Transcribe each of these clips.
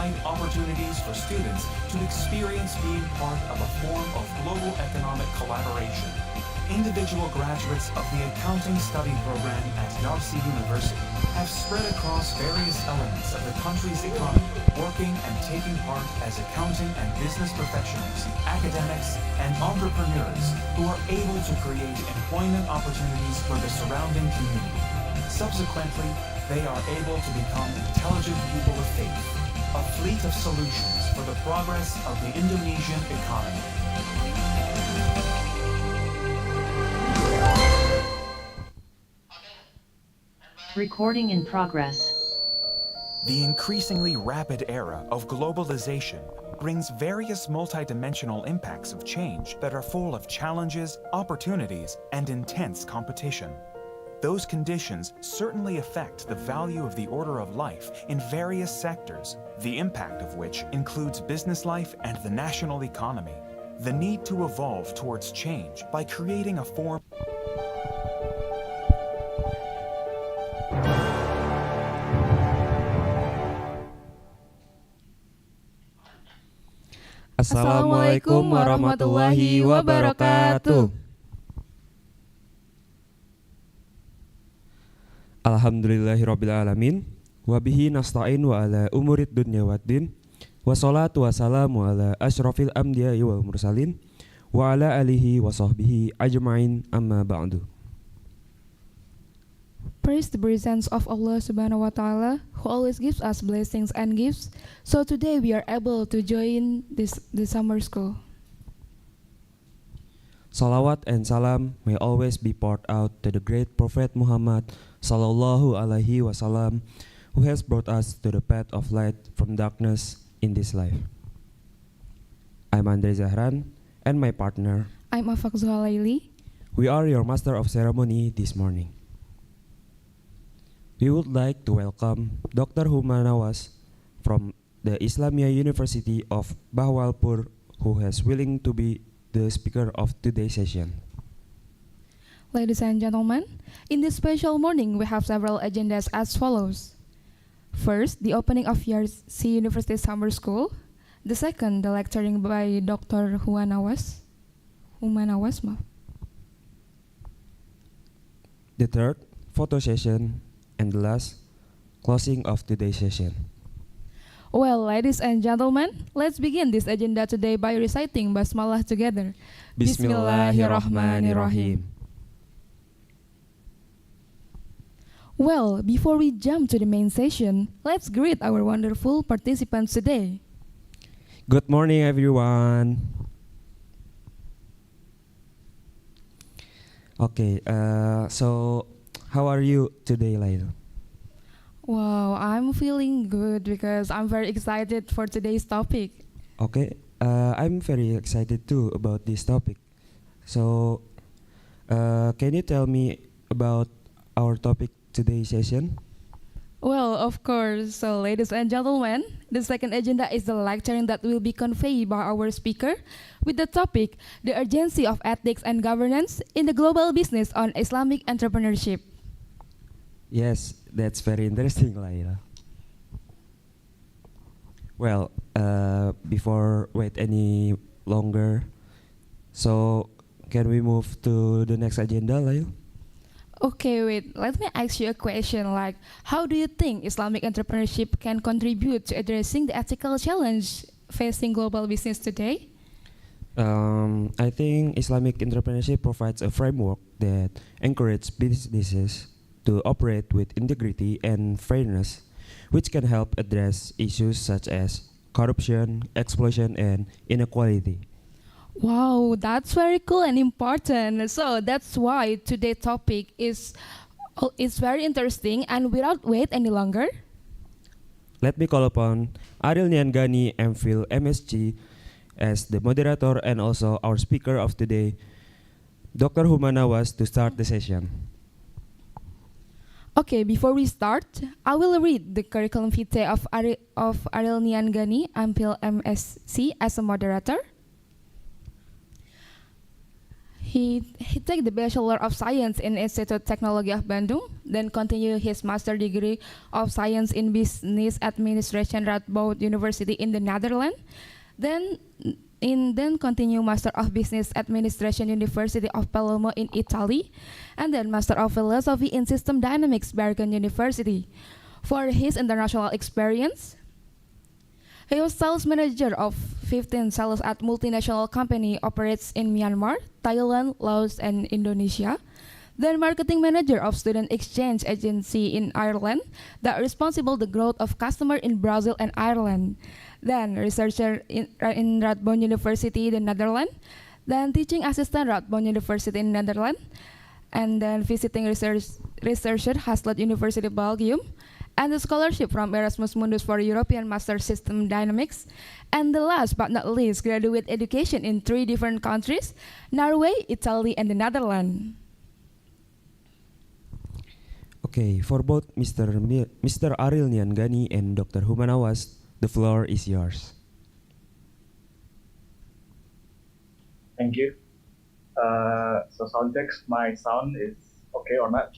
provide opportunities for students to experience being part of a form of global economic collaboration. Individual graduates of the Accounting Study Program at Yarsi University have spread across various elements of the country's economy, working and taking part as accounting and business professionals, academics, and entrepreneurs who are able to create employment opportunities for the surrounding community. Subsequently, they are able to become intelligent people of faith, a fleet of solutions for the progress of the Indonesian economy. Recording in progress. The increasingly rapid era of globalization brings various multidimensional impacts of change that are full of challenges, opportunities, and intense competition. Those conditions certainly affect the value of the order of life in various sectors, the impact of which includes business life and the national economy. The need to evolve towards change by creating a form Assalamualaikum warahmatullahi wabarakatuh. Alhamdulillahirabbil alamin wa bihi nasta'in wa ala umurid dunya waddin wassalatu wassalamu ala asyrafil anbiya'i wal mursalin wa ala alihi wa sahbihi ajma'in amma ba'du. Praise the presence of Allah Subhanahu wa Ta'ala, who always gives us blessings and gifts. So today we are able to join the summer school. Salawat and salam may always be poured out to the great Prophet Muhammad sallallahu alaihi wasallam, who has brought us to the path of light from darkness in this life. I'm Andre Zahran and my partner. I'm Afaq Zuhalaili. We are your master of ceremony this morning. We would like to welcome Dr. Humanawas from the Islamia University of Bahawalpur, who has willing to be the speaker of today's session. Ladies and gentlemen, in this special morning we have several agendas as follows. First, the opening of Yarsi University Summer School. The second, the lecturing by Dr. Humanawas. The third, photo session. And the last, closing of today's session. Well, ladies and gentlemen, let's begin this agenda today by reciting Basmalah together. Bismillahirrahmanirrahim. Well, before we jump to the main session, let's greet our wonderful participants today. Good morning, everyone. Okay, so how are you today, Laila? Wow, I'm feeling good because I'm very excited for today's topic. Okay, I'm very excited too about this topic. So, can you tell me about our topic today's session? Well, of course. So, ladies and gentlemen, the second agenda is the lecturing that will be conveyed by our speaker with the topic, The Urgency of Ethics and Governance in the Global Business on Islamic Entrepreneurship. Yes, that's very interesting, Laila. Well, before wait any longer, so can we move to the next agenda, Laila? Okay, wait, let me ask you a question like, how do you think Islamic entrepreneurship can contribute to addressing the ethical challenge facing global business today? I think Islamic entrepreneurship provides a framework that encourages businesses to operate with integrity and fairness, which can help address issues such as corruption, exploitation, and inequality. Wow, that's very cool and important. So that's why today's topic is very interesting. And without wait any longer, let me call upon Ariel Niangani, MPhil, MSc, as the moderator and also our speaker of today, Dr. Humanawas, to start the session. Okay, before we start, I will read the curriculum vitae of Ariel Niangani, MPhil, MSc, as a moderator. He took the Bachelor of Science in Institute Technology of Bandung, then continued his master degree of Science in Business Administration Radboud University in the Netherlands, then then continue Master of Business Administration University of Palermo in Italy, and then Master of Philosophy in System Dynamics Bergen University. For his international experience, he was sales manager of 15 sales at multinational company operates in Myanmar, Thailand, Laos, and Indonesia. Then marketing manager of student exchange agency in Ireland that responsible the growth of customer in Brazil and Ireland. Then researcher in Radboud University, the Netherlands. Then teaching assistant Radboud University in Netherlands. And then visiting researcher Hasselt University Belgium, and the scholarship from Erasmus Mundus for European Master System Dynamics, and the last but not least, graduate education in 3 different countries, Norway, Italy, and the Netherlands. Okay, for both Mr. Ariel Niangani and Dr. Humanawas, the floor is yours. Thank you. So sound check, my sound is okay or not?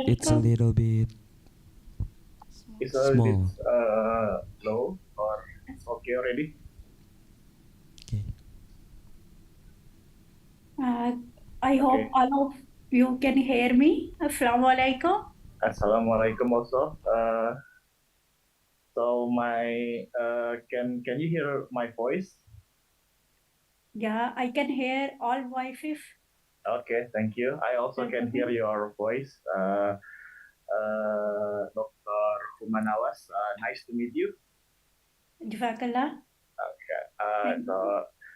It's a little bit It's a little small. bit low or it's okay already? Okay. I hope Okay. all of you can hear me. Assalamualaikum. Assalamualaikum also. So can you hear my voice? Yeah, I can hear all voices. Okay, thank you. I also can hear your voice. Dr. Humanawas, nice to meet you. Jazakallah. Okay. Thank So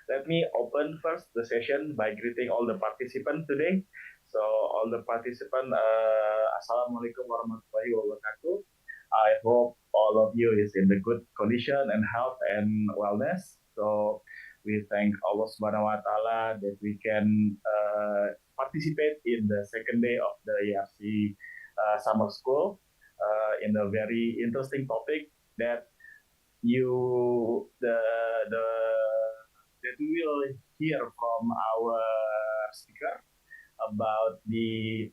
let me open first the session by greeting all the participants today. So all the participants, Assalamualaikum warahmatullahi wabarakatuh. I hope all of you is in the good condition and health and wellness. So we thank Allah Subhanahu wa Taala that we can participate in the second day of the Yarsi summer school in a very interesting topic that the that we will hear from our speaker about the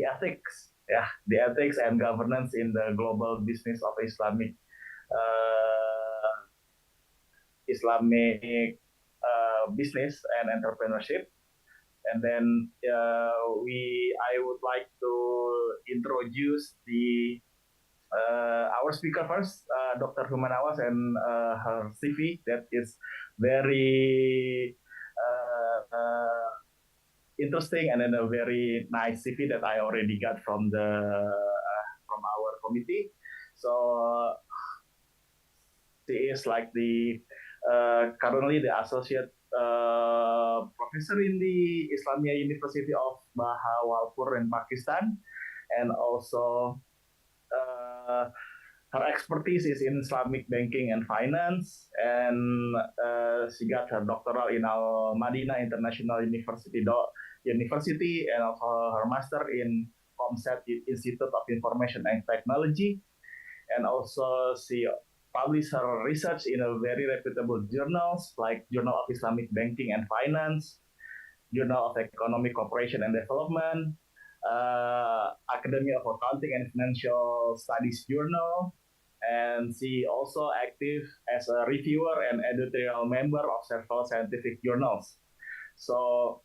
ethics, the ethics and governance in the global business of Islamic business and entrepreneurship. And then I would like to introduce our speaker first, Dr. Humanawas, and her CV that is very interesting, and then a very nice CV that I already got from from our committee. So she is like currently the associate professor in the Islamia University of Bahawalpur in Pakistan, and also her expertise is in Islamic banking and finance, and she got her doctoral in Al Madinah International University, and also her master in ComSat Institute of Information and Technology, and also she published her research in a very reputable journals like Journal of Islamic Banking and Finance, Journal of Economic Cooperation and Development, Academy of Accounting and Financial Studies Journal, and she also active as a reviewer and editorial member of several scientific journals. So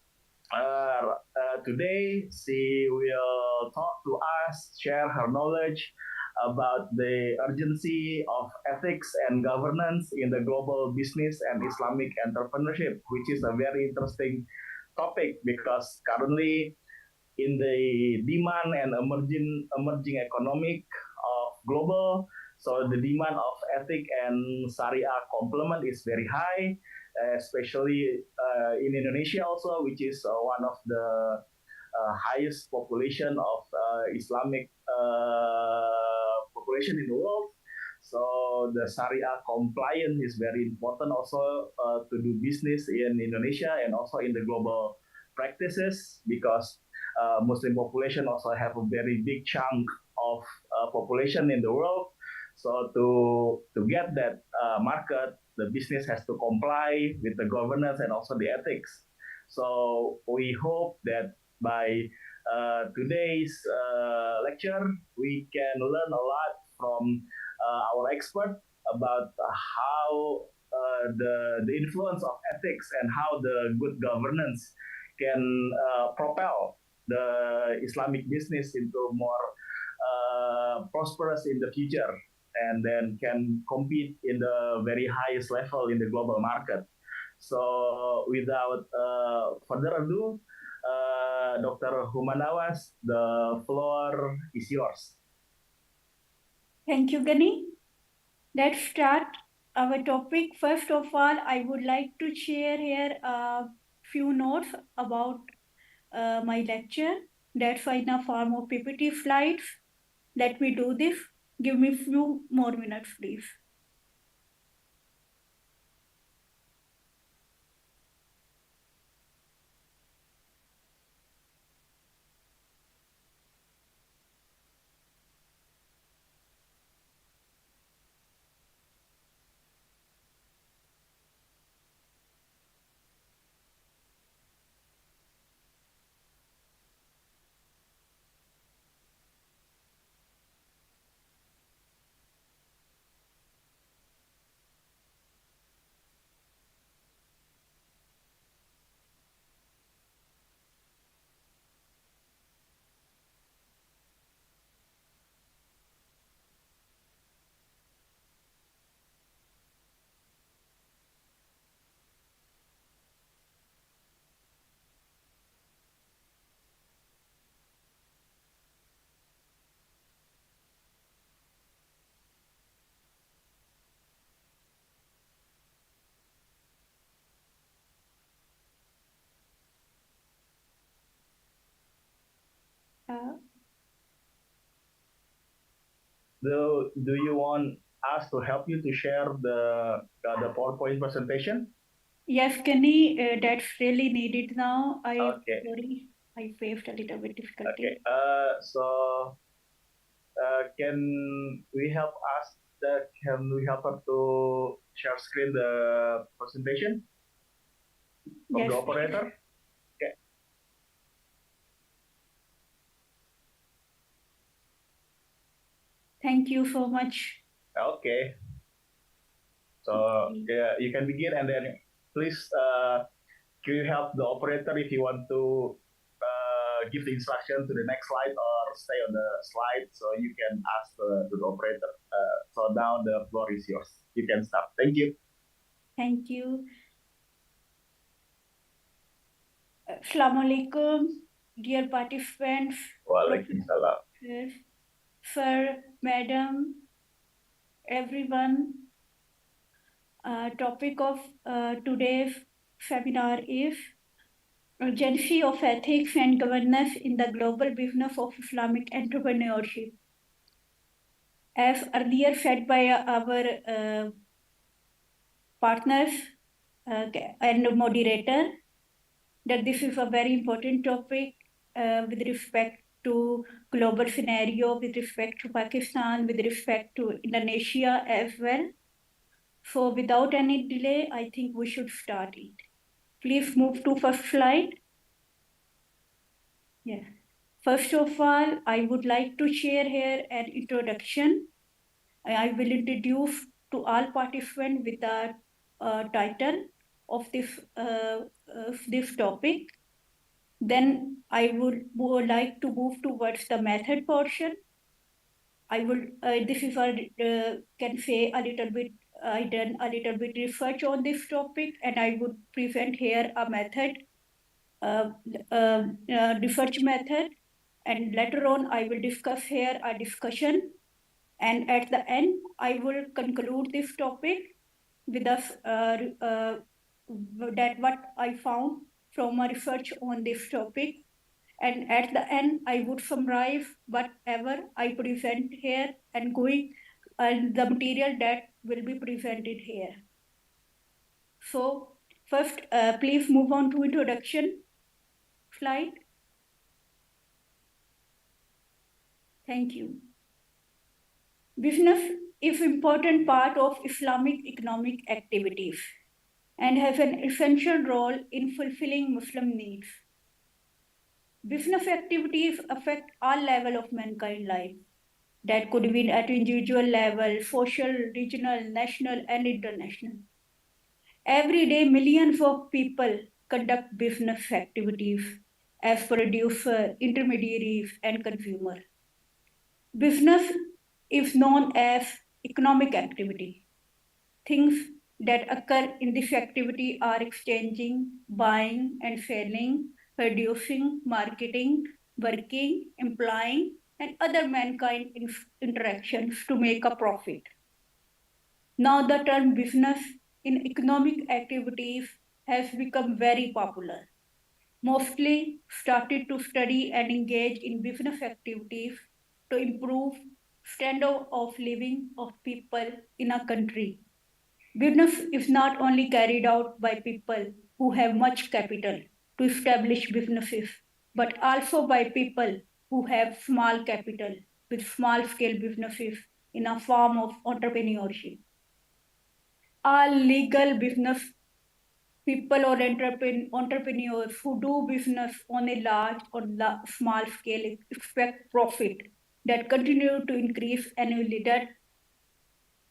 today she will talk to us, share her knowledge about the urgency of ethics and governance in the global business and Islamic entrepreneurship, which is a very interesting topic because currently in the demand and emerging economic of global, so the demand of ethic and Sharia complement is very high, especially in Indonesia also, which is one of the highest population of Islamic population in the world. So the Sharia compliance is very important also to do business in Indonesia and also in the global practices, because Muslim population also have a very big chunk of population in the world. So to get that market, the business has to comply with the governance and also the ethics. So we hope that by today's lecture, we can learn a lot from our expert about how the influence of ethics and how the good governance can propel the Islamic business into more prosperous in the future, and then can compete in the very highest level in the global market. So without further ado, Dr. Humanawas, the floor is yours. Thank you, Gani. Let's start our topic. First of all, I would like to share here a few notes about my lecture. That's why in a form of PPT slides. Let me do this. Give me a few more minutes, please. Do you want us to help you to share the PowerPoint presentation? Yes, Kenny, that's really needed now. Okay. Sorry, I faced a little bit difficulty. Okay. So can we help us? Can we help her to share screen the presentation of Yes, the operator? Okay. Thank you so much. Okay. So yeah, you can begin, and then please can you help the operator if you want to give the instruction to the next slide or stay on the slide, so you can ask the operator. So now the floor is yours. You can start. Thank you. Thank you. Assalamu alaikum, dear participants. Waalaikumsalam. Sir, madam, everyone. Topic of today's seminar is urgency of ethics and governance in the global business of Islamic entrepreneurship. As earlier said by our partners and moderator, that this is a very important topic with respect to global scenario, with respect to Pakistan, with respect to Indonesia as well. So without any delay, I think we should start it. Please move to first slide. Yeah. First of all, I would like to share here an introduction. I will introduce to all participants with the title of this topic. Then I would like to move towards the method portion. I will, this is can say a little bit, I done a little bit research on this topic, and I would present here a method, research method, and later on I will discuss here a discussion, and at the end I will conclude this topic with that what I found from my research on this topic. And at the end, I would summarize whatever I present here and the material that will be presented here. So first, please move on to introduction slide. Thank you. Business is important part of Islamic economic activities and have an essential role in fulfilling Muslim needs. Business activities affect all levels of mankind life. That could be at individual level, social, regional, national, and international. Every day, millions of people conduct business activities as producer, intermediaries, and consumer. Business is known as economic activity. Things that occur in this activity are exchanging, buying and selling, producing, marketing, working, employing, and other mankind interactions to make a profit. Now the term business in economic activities has become very popular. Mostly started to study and engage in business activities to improve standard of living of people in a country. Business is not only carried out by people who have much capital to establish businesses, but also by people who have small capital with small scale businesses in a form of entrepreneurship. All legal business people or entrepreneurs who do business on a large or small scale expect profit that continue to increase annually.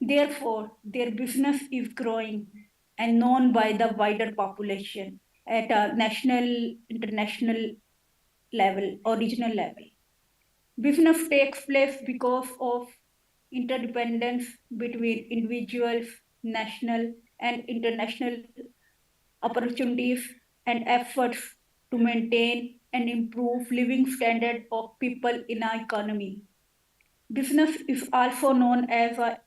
Therefore, their business is growing and known by the wider population at a national, international level or regional level. Business takes place because of interdependence between individuals, national and international opportunities and efforts to maintain and improve living standard of people in our economy. Business is also known as a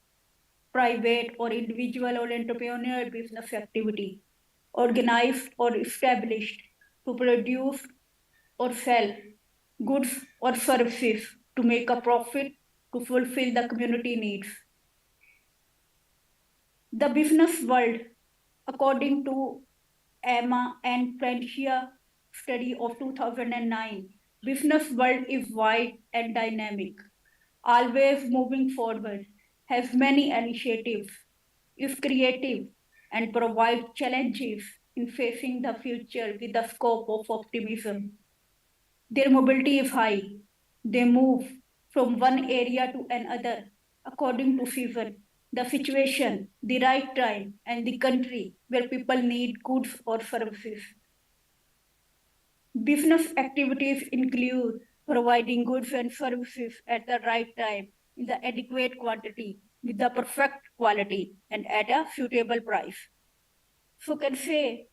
private or individual or entrepreneurial business activity, organized or established to produce or sell goods or services to make a profit to fulfill the community needs. The business world, according to Emma and Francia study of 2009, business world is wide and dynamic, always moving forward, has many initiatives, is creative, and provides challenges in facing the future with the scope of optimism. Their mobility is high. They move from one area to another according to season, the situation, the right time, and the country where people need goods or services. Business activities include providing goods and services at the right time, in the adequate quantity, with the perfect quality, and at a suitable price. So can say,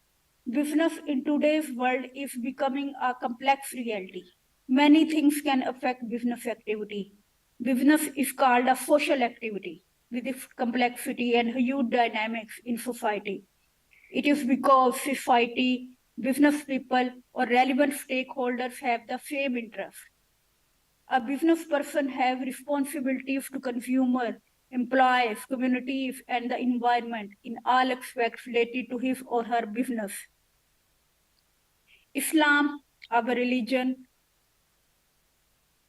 business in today's world is becoming a complex reality. Many things can affect business activity. Business is called a social activity with its complexity and huge dynamics in society. It is because society, business people, or relevant stakeholders have the same interest. A business person has responsibilities to consumer, employees, communities, and the environment in all aspects related to his or her business. Islam, our religion,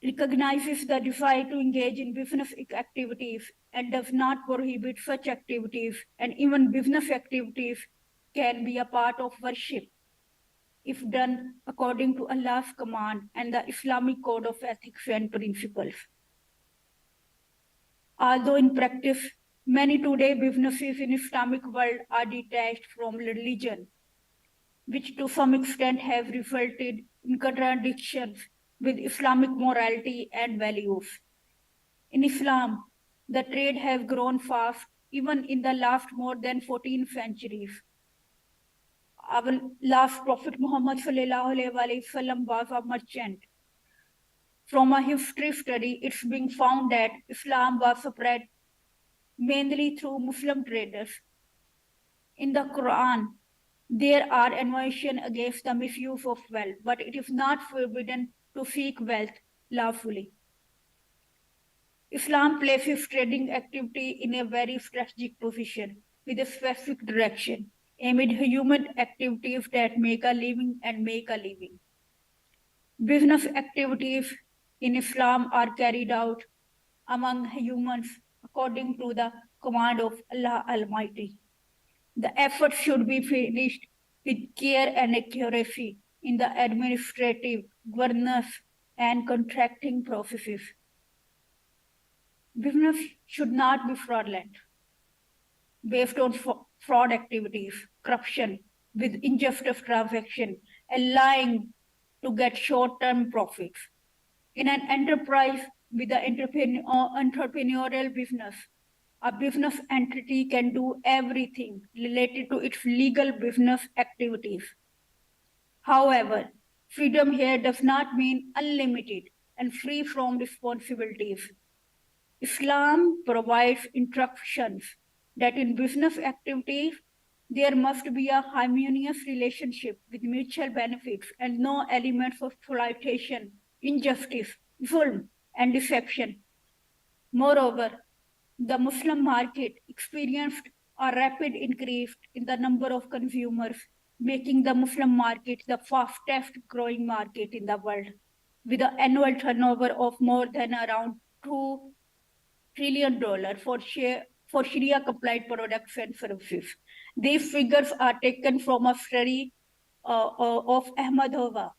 recognizes the desire to engage in business activities and does not prohibit such activities, and even business activities can be a part of worship if done according to Allah's command and the Islamic code of ethics and principles. Although in practice, many today businesses in Islamic world are detached from religion, which to some extent have resulted in contradictions with Islamic morality and values. In Islam, the trade has grown fast even in the last more than 14 centuries. Our last Prophet Muhammad ﷺ was a merchant. From a history study, it's been found that Islam was spread mainly through Muslim traders. In the Quran, there are admonitions against the misuse of wealth, but it is not forbidden to seek wealth lawfully. Islam places trading activity in a very strategic position with a specific direction amid human activities that make a living and make a living. Business activities in Islam are carried out among humans according to the command of Allah Almighty. The effort should be finished with care and accuracy in the administrative, governance, and contracting processes. Business should not be fraudulent, based on fraud activities, corruption, with injustice transaction, and lying to get short-term profits. In an enterprise with an entrepreneurial business, a business entity can do everything related to its legal business activities. However, freedom here does not mean unlimited and free from responsibilities. Islam provides instructions that in business activities, there must be a harmonious relationship with mutual benefits and no elements of exploitation, injustice, zulm, and deception. Moreover, the Muslim market experienced a rapid increase in the number of consumers, making the Muslim market the fastest growing market in the world, with an annual turnover of more than around $2 trillion for Sharia-compliant products and services. These figures are taken from a study of Ahmedova.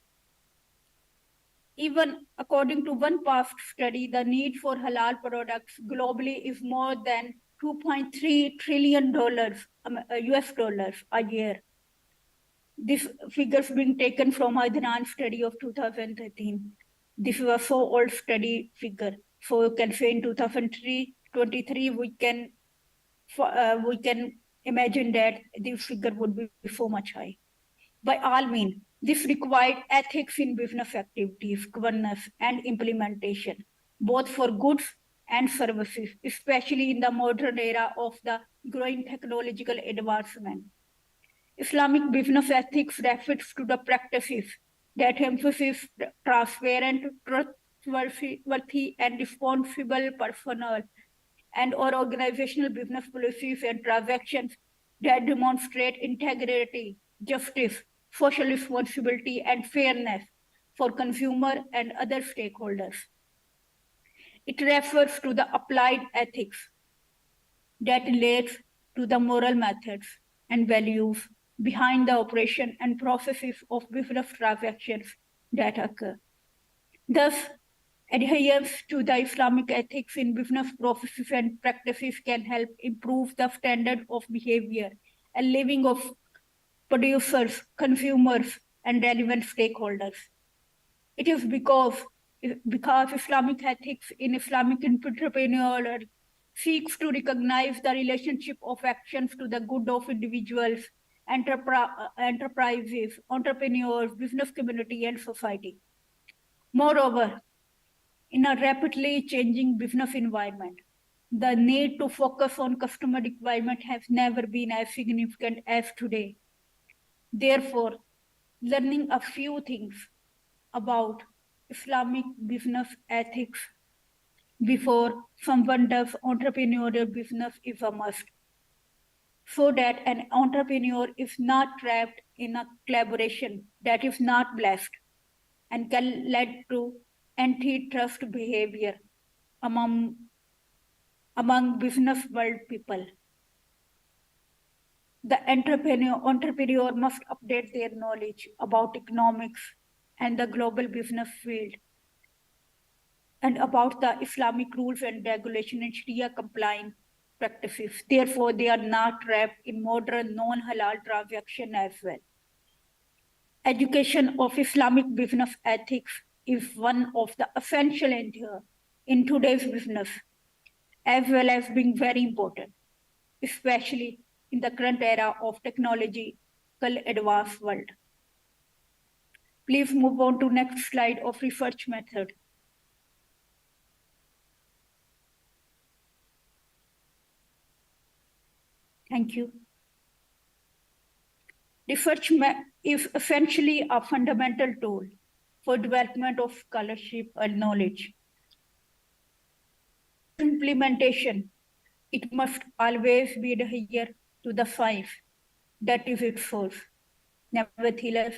Even according to one past study, the need for halal products globally is more than $2.3 trillion US dollars a year. This figures being taken from a Adnan study of 2013. This is a so old study figure. So you can say in 2023, we can imagine that this figure would be so much high. By all means, this required ethics in business activities, governance, and implementation, both for goods and services, especially in the modern era of the growing technological advancement. Islamic business ethics refers to the practices that emphasize transparent, trustworthy, and responsible personnel and or organizational business policies and transactions that demonstrate integrity, justice, social responsibility, and fairness for consumer and other stakeholders. It refers to the applied ethics that relates to the moral methods and values behind the operation and processes of business transactions that occur. Thus, adherence to the Islamic ethics in business processes and practices can help improve the standard of behavior and living of producers, consumers, and relevant stakeholders. It is because Islamic ethics in Islamic entrepreneurial seeks to recognize the relationship of actions to the good of individuals, enterprises, entrepreneurs, business community, and society. Moreover, in a rapidly changing business environment, the need to focus on customer requirement has never been as significant as today. Therefore, learning a few things about Islamic business ethics before someone does entrepreneurial business is a must, so that an entrepreneur is not trapped in a collaboration that is not blessed and can lead to antitrust behavior among business world people. The entrepreneur must update their knowledge about economics and the global business field and about the Islamic rules and regulation and Sharia compliant practices. Therefore, they are not trapped in modern non-halal transaction as well. Education of Islamic business ethics is one of the essential in today's business, as well as being very important, especially in the current era of technological advanced world. Please move on to next slide of research method. Thank you. Research is essentially a fundamental tool for development of scholarship and knowledge. Implementation, it must always be adhered to the science that is its source. Nevertheless,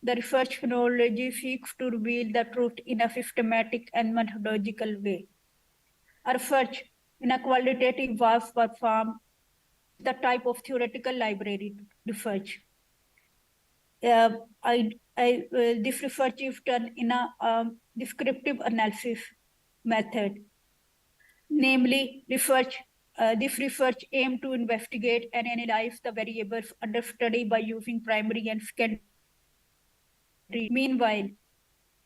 the research methodology seeks to reveal the truth in a systematic and methodological way. A research in a qualitative work performed the type of theoretical library research. This research is done in a descriptive analysis method, namely research. This research aimed to investigate and analyze the variables under study by using primary and secondary. Meanwhile,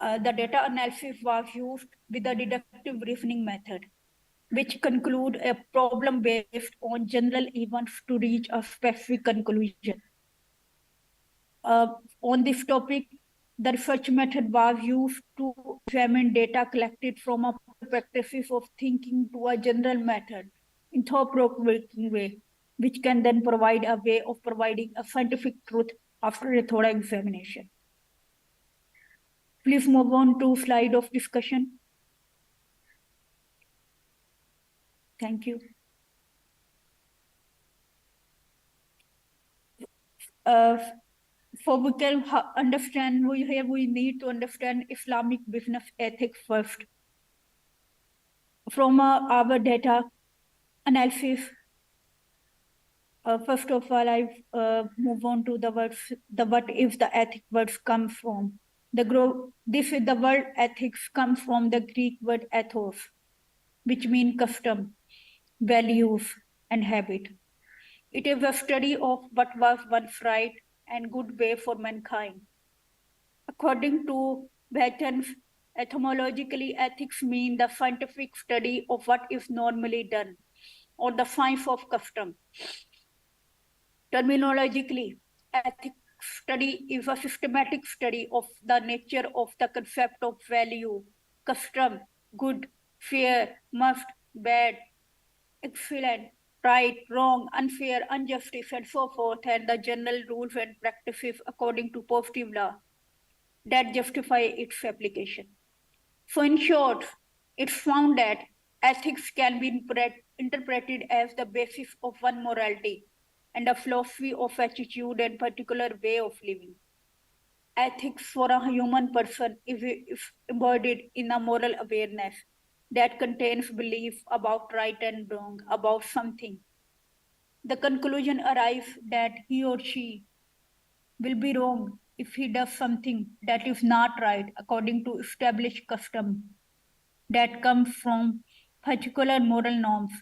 the data analysis was used with the deductive reasoning method, which conclude a problem based on general events to reach a specific conclusion. On this topic, the research method was used to examine data collected from a practices of thinking to a general method in thought-provoking way, which can then provide a way of providing a scientific truth after a thorough examination. Please move on to slide of discussion. Thank you. For we can understand, we need to understand Islamic business ethics first. From our data analysis, first of all, I move on to the words. The what if the ethic words come from the word ethics comes from the Greek word ethos, which means custom, values, and habit. It is a study of what was once right and good way for mankind. According to Batten, etymologically, ethics mean the scientific study of what is normally done, or the science of custom. Terminologically, ethics study is a systematic study of the nature of the concept of value, custom, good, fair, must, bad, excellent, right, wrong, unfair, injustice, and so forth, and the general rules and practices according to positive law that justify its application. So in short, it's found that ethics can be interpreted as the basis of one morality and a philosophy of attitude and particular way of living. Ethics for a human person is embodied in a moral awareness that contains belief about right and wrong, about something. The conclusion arrives that he or she will be wrong if he does something that is not right according to established custom that comes from particular moral norms.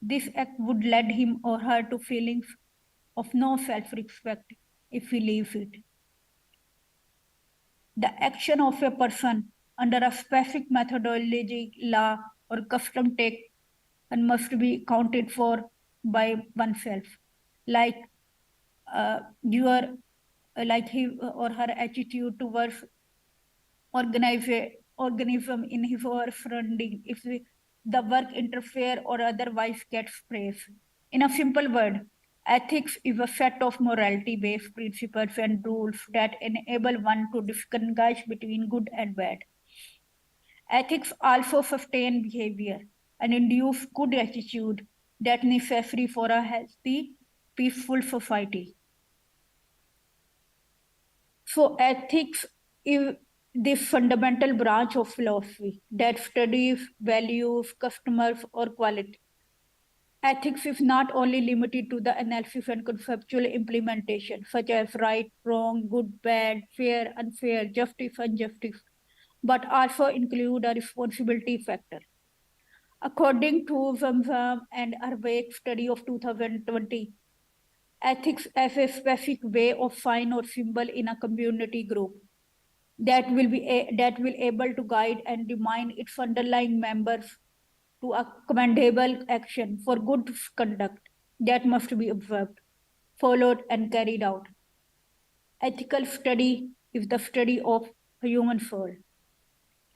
This act would lead him or her to feelings of no self-respect if he leaves it. The action of a person under a specific methodology, law, or custom take and must be accounted for by oneself, like like his or her attitude towards organism in his or her surrounding, if the work interfere or otherwise gets praise. In a simple word, ethics is a set of morality-based principles and rules that enable one to distinguish between good and bad. Ethics also sustain behavior and induce good attitude that necessary for a healthy, peaceful society. So ethics is the fundamental branch of philosophy that studies values, customers, or quality. Ethics is not only limited to the analysis and conceptual implementation, such as right, wrong, good, bad, fair, unfair, justice, injustice, but also include a responsibility factor. According to Zamzam and Arvek study of 2020, ethics as a specific way of sign or symbol in a community group that will able to guide and remind its underlying members to a commendable action for good conduct that must be observed, followed, and carried out. Ethical study is the study of a human soul.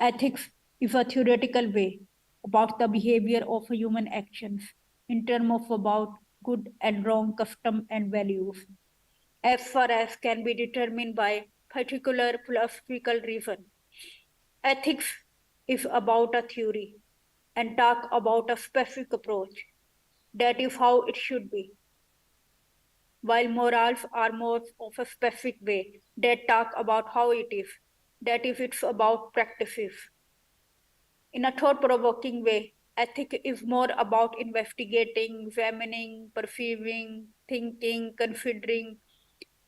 Ethics is a theoretical way about the behavior of human actions in terms of about good and wrong custom and values, as far as can be determined by particular philosophical reason. Ethics is about a theory and talk about a specific approach. That is how it should be. While morals are more of a specific way, they talk about how it is. That is, it's about practices. In a thought-provoking way, ethic is more about investigating, examining, perceiving, thinking, considering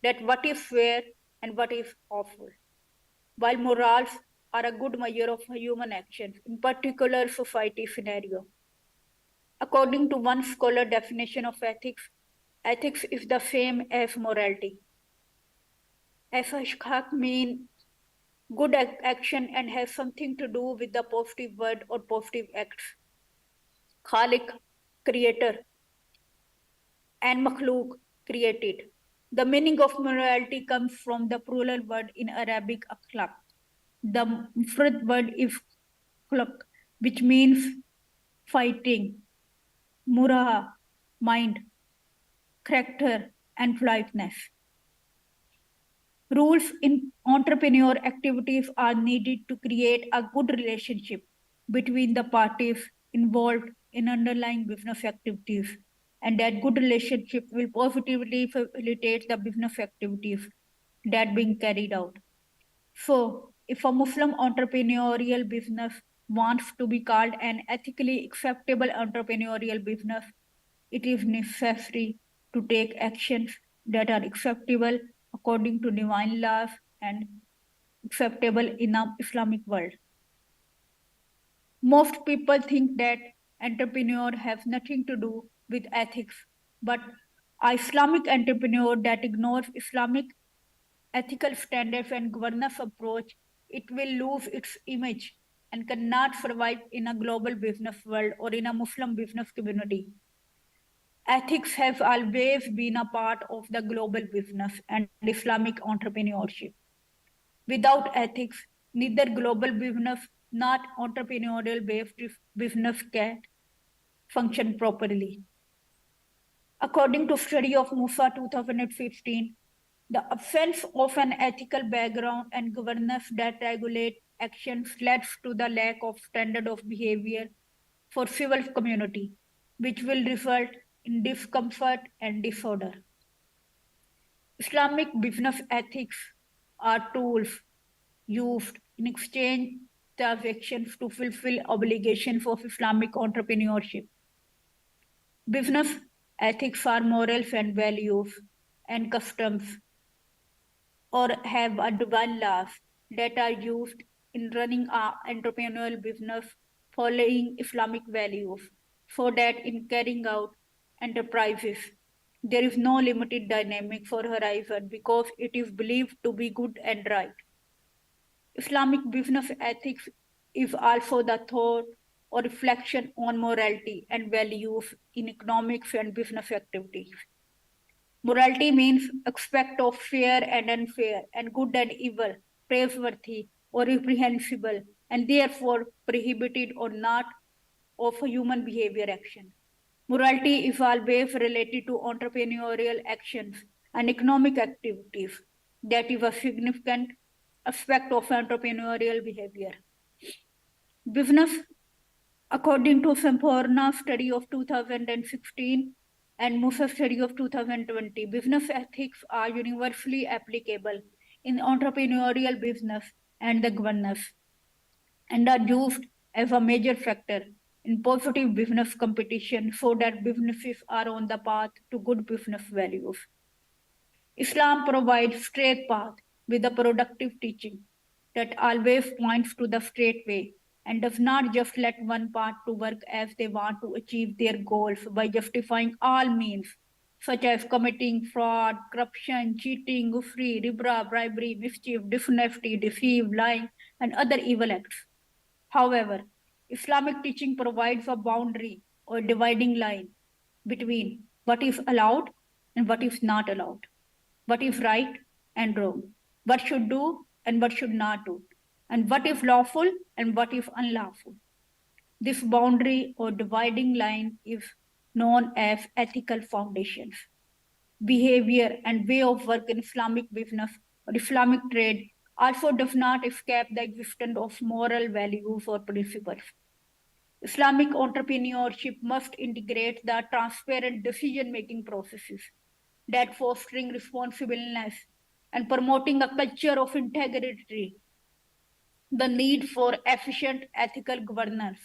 that what is fair and what is awful. While morals are a good measure of human actions, in particular society scenario. According to one scholar definition of ethics, ethics is the same as morality. Ashkhak means good action and has something to do with the positive word or positive acts. Khalik, creator, and makhluk, created. The meaning of morality comes from the plural word in Arabic akhlaq. The mufrad word is khulq, which means fighting, muraha, mind, character, and politeness. Rules in entrepreneur activities are needed to create a good relationship between the parties involved in underlying business activities, and that good relationship will positively facilitate the business activities that being carried out. So, if a Muslim entrepreneurial business wants to be called an ethically acceptable entrepreneurial business, it is necessary to take actions that are acceptable according to divine laws and acceptable in the Islamic world. Most people think that entrepreneur has nothing to do with ethics, but an Islamic entrepreneur that ignores Islamic ethical standards and governance approach, it will lose its image and cannot survive in a global business world or in a Muslim business community. Ethics have always been a part of the global business and Islamic entrepreneurship. Without ethics, neither global business nor entrepreneurial based business can function properly. According to study of Musa 2015, the absence of an ethical background and governance that regulate actions leads to the lack of standard of behavior for civil community, which will result in discomfort and disorder. Islamic business ethics are tools used in exchange transactions to fulfill obligations of Islamic entrepreneurship. Business ethics are morals and values and customs or have a divine laws that are used in running our entrepreneurial business following Islamic values, so that in carrying out enterprises, there is no limited dynamic for horizon because it is believed to be good and right. Islamic business ethics is also the thought or reflection on morality and values in economics and business activities. Morality means aspect of fair and unfair, and good and evil, praiseworthy or reprehensible, and therefore prohibited or not of human behavior action. Morality is always related to entrepreneurial actions and economic activities. That is a significant aspect of entrepreneurial behavior. Business, according to Samporna study of 2016, and Musa study of 2020, business ethics are universally applicable in entrepreneurial business and the governance, and are used as a major factor in positive business competition so that businesses are on the path to good business values. Islam provides straight path with a productive teaching that always points to the straight way and does not just let one part to work as they want to achieve their goals by justifying all means, such as committing fraud, corruption, cheating, usury, riba, bribery, mischief, dishonesty, deceit, lying, and other evil acts. However, Islamic teaching provides a boundary or dividing line between what is allowed and what is not allowed, what is right and wrong, what should do and what should not do, and what is lawful and what is unlawful. This boundary or dividing line is known as ethical foundations. Behavior and way of work in Islamic business or Islamic trade also does not escape the existence of moral values or principles. Islamic entrepreneurship must integrate the transparent decision-making processes that fostering responsibility and promoting a culture of integrity, the need for efficient ethical governance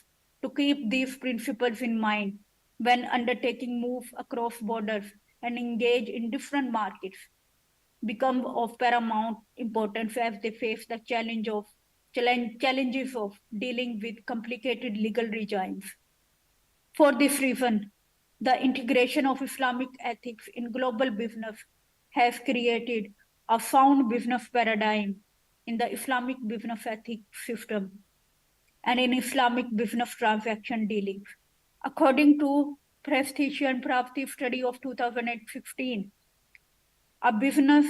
to keep these principles in mind when undertaking move across borders and engage in different markets become of paramount importance as they face the challenges of dealing with complicated legal regimes. For this reason, the integration of Islamic ethics in global business has created a sound business paradigm in the Islamic business ethics system and in Islamic business transaction dealings. According to prestigious and Pravti study of 2016, a business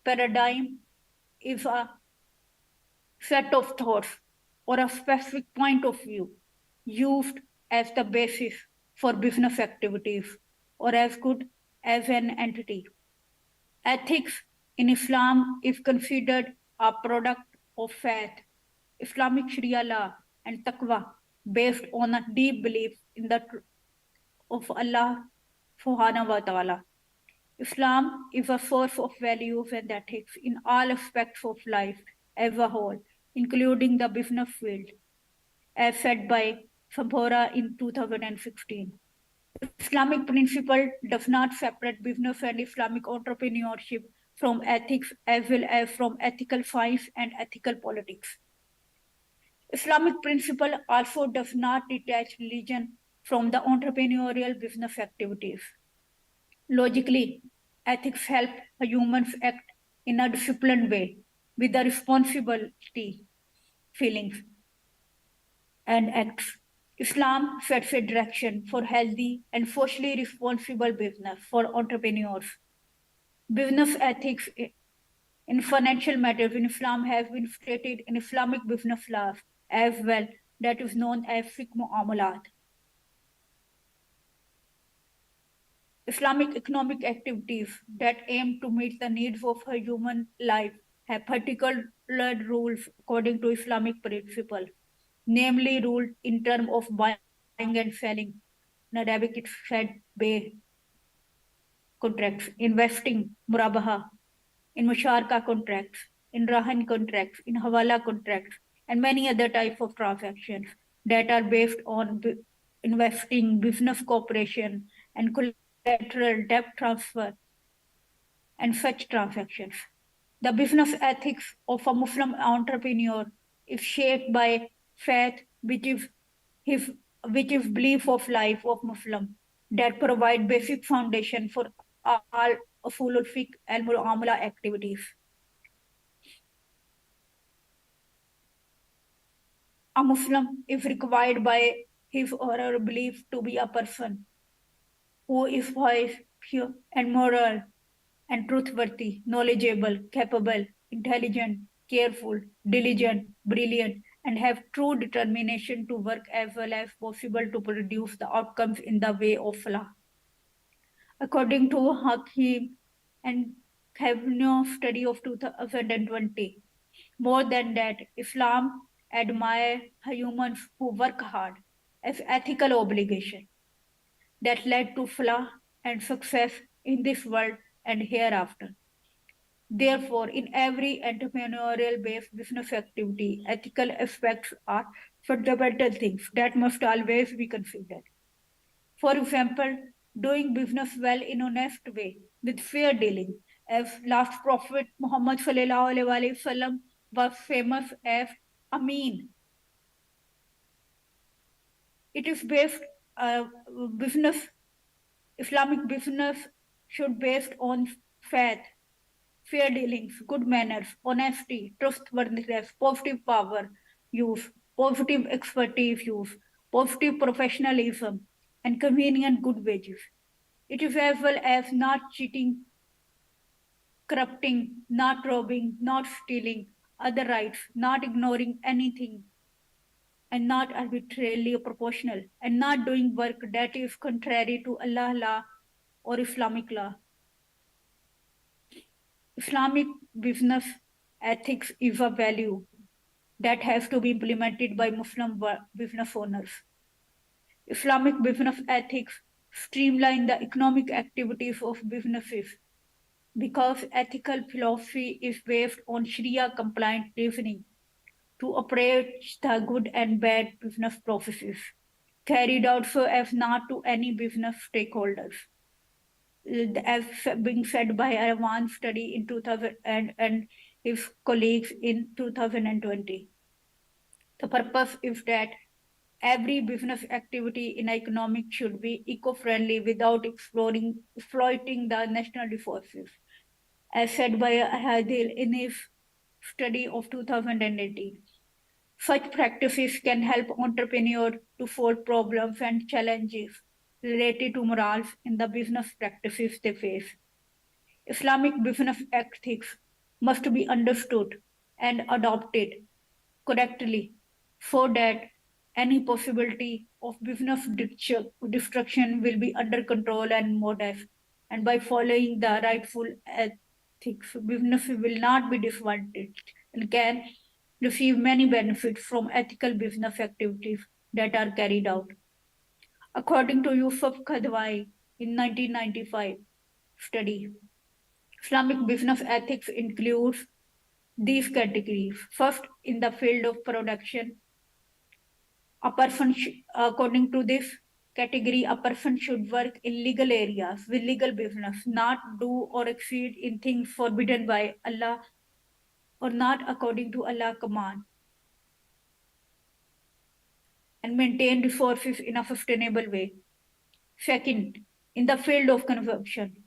paradigm is a set of thoughts or a specific point of view used as the basis for business activities or as good as an entity. Ethics in Islam is considered a product of faith, Islamic Sharia law, and taqwa based on a deep belief in the of Allah Subhanahu wa Ta'ala. Islam is a source of values and ethics in all aspects of life as a whole, including the business field, as said by Sabora in 2016. Islamic principle does not separate business and Islamic entrepreneurship from ethics as well as from ethical science and ethical politics. Islamic principle also does not detach religion from the entrepreneurial business activities. Logically, ethics help humans act in a disciplined way with the responsibility, feelings, and acts. Islam sets a direction for healthy and socially responsible business for entrepreneurs. Business ethics in financial matters in Islam have been stated in Islamic business laws as well, that is known as fiqh mu'amalat. Islamic economic activities that aim to meet the needs of a human life have particular rules according to Islamic principle, namely ruled in terms of buying and selling. In Arabic, it's said bay contracts, investing, murabaha, in musharka contracts, in rahan contracts, in hawala contracts, and many other types of transactions that are based on investing, business cooperation, and collateral debt transfer, and such transactions. The business ethics of a Muslim entrepreneur is shaped by faith, which is belief of life of Muslim that provide basic foundation for all usul fiqh and muamala activities. A Muslim is required by his or her belief to be a person who is wise, pure, and moral, and truthworthy, knowledgeable, capable, intelligent, careful, diligent, brilliant, and have true determination to work as well as possible to produce the outcomes in the way of Salah. According to Hakim and Kavanaugh study of 2020, more than that, Islam admires humans who work hard as ethical obligation that led to Salah and success in this world and hereafter. Therefore, in every entrepreneurial-based business activity, ethical aspects are fundamental things that must always be considered. For example, doing business well in an honest way with fair dealing, as last Prophet Muhammad ﷺ was famous as Amin. It is based business. Islamic business should based on faith, fair dealings, good manners, honesty, trustworthiness, positive power use, positive expertise use, positive professionalism, and convenient good wages. It is as well as not cheating, corrupting, not robbing, not stealing other rights, not ignoring anything, and not arbitrarily proportional, and not doing work that is contrary to Allah law or Islamic law. Islamic business ethics is a value that has to be implemented by Muslim business owners. Islamic business ethics streamline the economic activities of businesses because ethical philosophy is based on Sharia compliant reasoning to operate the good and bad business processes. carried out so as not to any business stakeholders, as being said by Arwan study in 2000 and his colleagues in 2020. The purpose is that every business activity in economic should be eco-friendly without exploiting the national resources, as said by Hadil in his study of 2018. Such practices can help entrepreneurs to solve problems and challenges related to morals in the business practices they face. Islamic business ethics must be understood and adopted correctly so that any possibility of business destruction will be under control and modest. And by following the rightful ethics, business will not be disadvantaged and can receive many benefits from ethical business activities that are carried out. According to Yusuf Khadwai in 1995 study, Islamic business ethics includes these categories. First, in the field of production, according to this category, a person should work in legal areas with legal business, not do or exceed in things forbidden by Allah or not according to Allah's command, and maintain resources in a sustainable way. Second, in the field of consumption,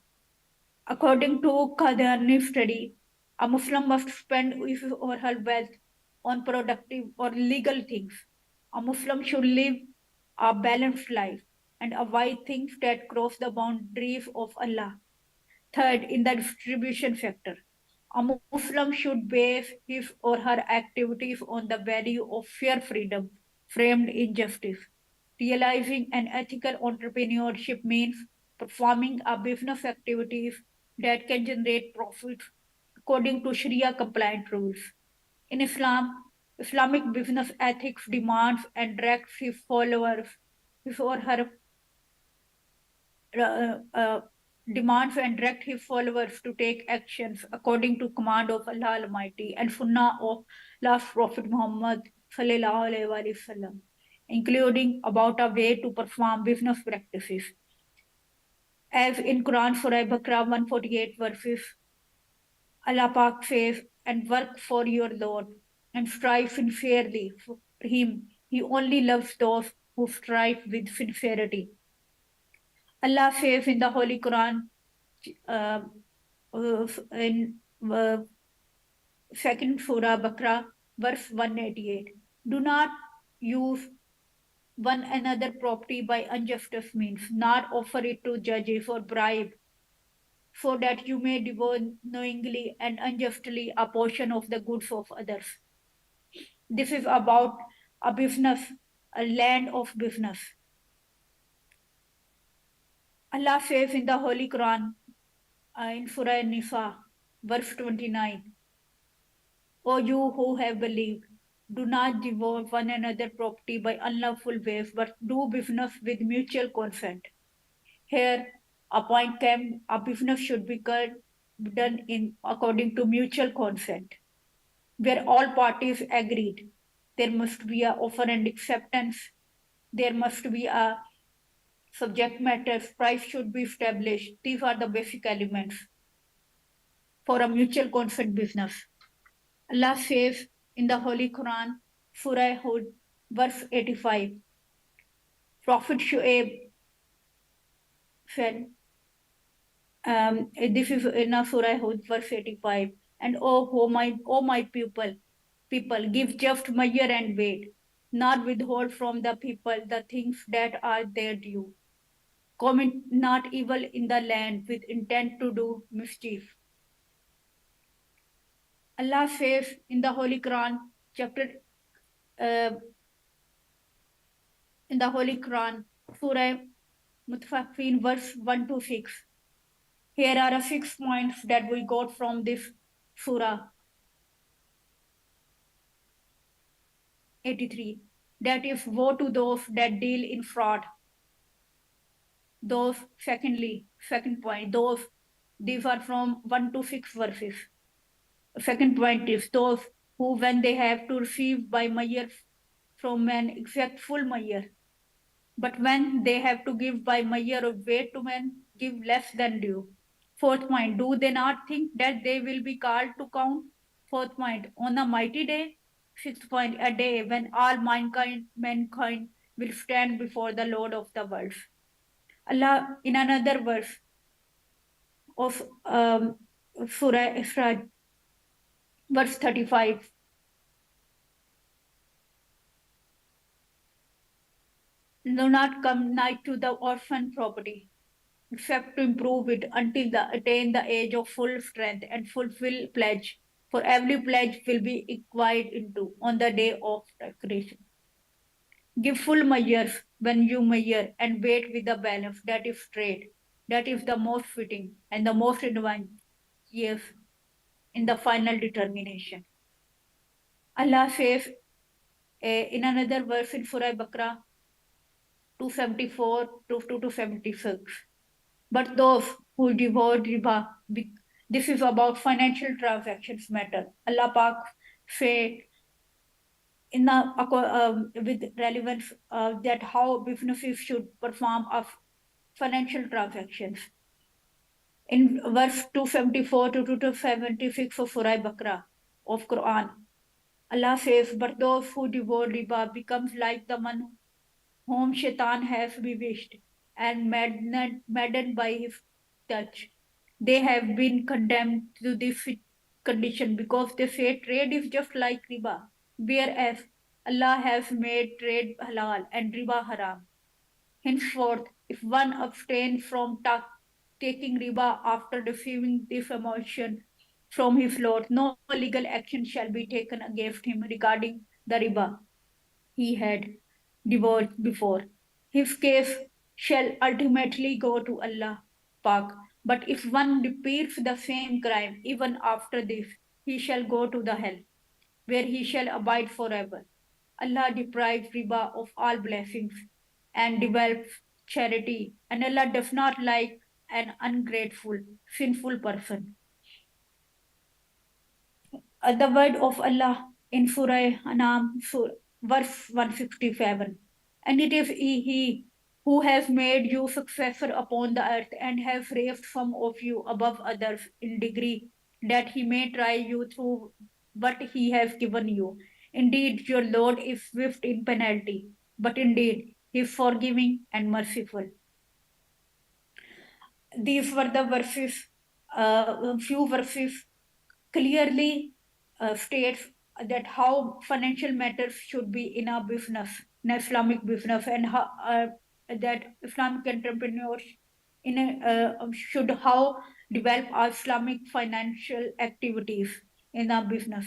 according to Qadani study, a Muslim must spend his or her wealth on productive or legal things. A Muslim should live a balanced life and avoid things that cross the boundaries of Allah. Third, in the distribution sector, a Muslim should base his or her activities on the value of fair freedom framed in justice. Realizing an ethical entrepreneurship means performing a business activities that can generate profits according to Sharia compliant rules. In Islam, Islamic business ethics demands and directs his followers, his or her demands and direct his followers to take actions according to command of Allah Almighty and Sunnah of last Prophet Muhammad sallallahu alaihi wasallam, including about a way to perform business practices. As in Quran Surah Baqarah 148 verses, Allah Pak says, and work for your Lord and strive sincerely for Him. He only loves those who strive with sincerity. Allah says in the Holy Quran, in second Surah Baqarah, verse 188, do not use one another property by unjust means, not offer it to judges or bribe, so that you may devour knowingly and unjustly a portion of the goods of others. This is about a business, a land of business. Allah says in the Holy Quran, in Surah Nisa, verse 29, O you who have believed, do not devour one another property by unlawful ways, but do business with mutual consent. Here, a point came, a business should be done in according to mutual consent, where all parties agreed. There must be an offer and acceptance. There must be a subject matter. Price should be established. These are the basic elements for a mutual consent business. Allah says in the Holy Quran, Surah Hud, verse 85, Prophet Shu'aib said, this is in Surah Hud, verse 85, and oh my people, give just measure and weight, not withhold from the people the things that are their due. Commit not evil in the land with intent to do mischief. Allah says in the Holy Quran, in the Holy Quran, Surah Mutaffifin, verse 1 to 6. Here are 6 points that we got from this Surah 83. That is, woe to those that deal in fraud. Those, second point, these are from 1 to 6 verses. Second point is those who, when they have to receive by measure from an exact full measure, But when they have to give by measure of weight to men, give less than due. Fourth point, do they not think that they will be called to count? Fourth point, on a mighty day. Fifth point, a day when all mankind will stand before the Lord of the world. Allah, in another verse of Surah Isra, verse 35, do not come nigh to the orphan property, except to improve it until the attain the age of full strength and fulfill pledge. For every pledge will be inquired into on the day of declaration. Give full measures when you measure and weight with the balance that is straight, that is the most fitting and the most advantageous in the final determination. Allah says in another verse in Surah Baqarah 274 to 276. But those who devour riba, this is about financial transactions matter. Allah Pak say in the with relevance that how businesses should perform of financial transactions. In verse 274 to 276 of Surah Baqarah of Quran, Allah says, but those who devour riba becomes like the one whom Shaitan has bewitched and maddened by his touch. They have been condemned to this condition because they say trade is just like riba, whereas Allah has made trade halal and riba haram. Henceforth, if one abstains from taking riba after receiving this emotion from his Lord, no legal action shall be taken against him regarding the riba he had devoured before. His case shall ultimately go to Allah Pak. But if one repeats the same crime even after this, he shall go to the hell, where he shall abide forever. Allah deprives riba of all blessings and develops charity, and Allah does not like an ungrateful, sinful person. The word of Allah in Surah Anam, verse 167. And it is He who has made you successor upon the earth and has raised some of you above others in degree, that He may try you through what He has given you. Indeed, your Lord is swift in penalty, but indeed He is forgiving and merciful. These were the verses, few verses clearly states that how financial matters should be in a business, in Islamic business, and how that Islamic entrepreneurs should how develop our Islamic financial activities in our business.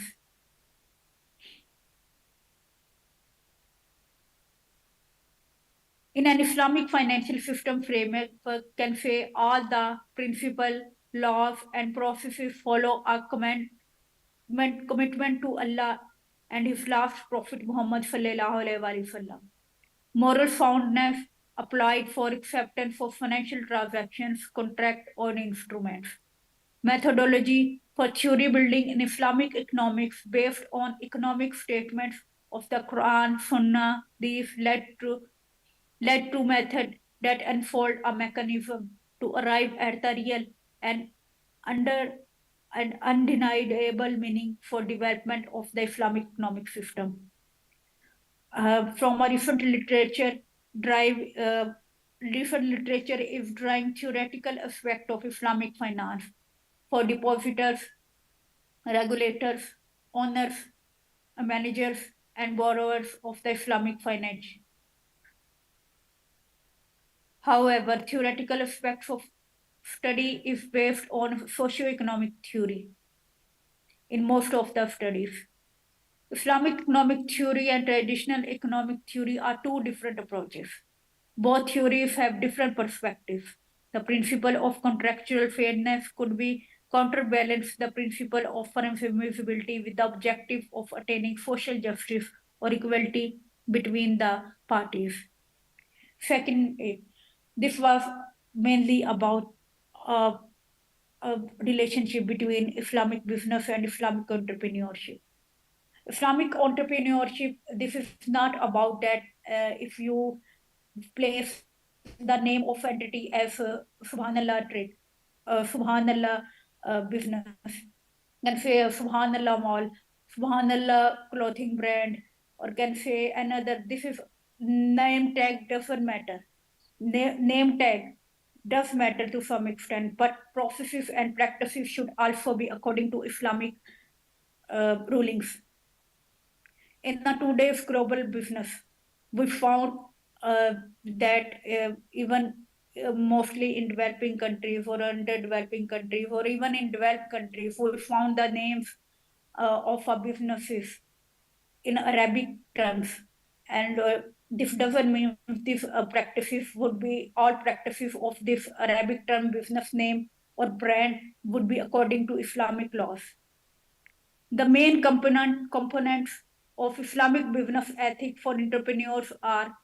In an Islamic financial system framework, can say all the principle, laws, and processes follow a commitment to Allah and His last Prophet Muhammad sallallahu alaihi wasallam. Moral soundness applied for acceptance of financial transactions, contract, or instruments. Methodology for theory building in Islamic economics based on economic statements of the Quran, Sunnah. These led to method that unfold a mechanism to arrive at the real and under an undeniable meaning for development of the Islamic economic system. From a recent literature is drawing theoretical aspect of Islamic finance for depositors, regulators, owners, managers, and borrowers of the Islamic finance. However, theoretical aspects of study is based on socio-economic theory in most of the studies. Islamic economic theory and traditional economic theory are two different approaches. Both theories have different perspectives. The principle of contractual fairness could be counterbalance the principle of permissibility with the objective of attaining social justice or equality between the parties. Second, this was mainly about a relationship between Islamic business and Islamic entrepreneurship. Islamic entrepreneurship, this is not about that if you place the name of entity as Subhanallah Trade, Subhanallah Business, can say Subhanallah Mall, Subhanallah clothing brand, or can say another. This is name tag doesn't matter. Name tag does matter to some extent, but processes and practices should also be according to Islamic rulings. In the today's global business, we found that even mostly in developing countries or underdeveloping countries or even in developed countries, we found the names of our businesses in Arabic terms. And this doesn't mean these practices would be, all practices of this Arabic term business name or brand would be according to Islamic laws. The main components of Islamic business ethics for entrepreneurs are: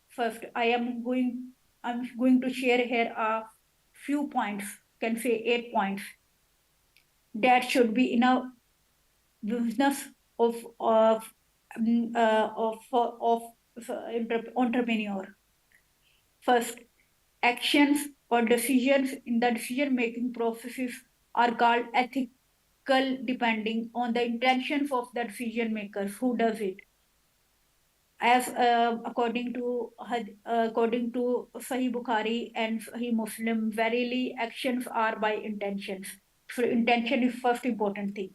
first, I'm going to share here a few points, can say 8 points, that should be in a business of entrepreneur. First, actions or decisions in the decision-making processes are called ethical depending on the intentions of the decision makers who does it. As according to Sahih Bukhari and Sahih Muslim, verily actions are by intentions. So intention is first important thing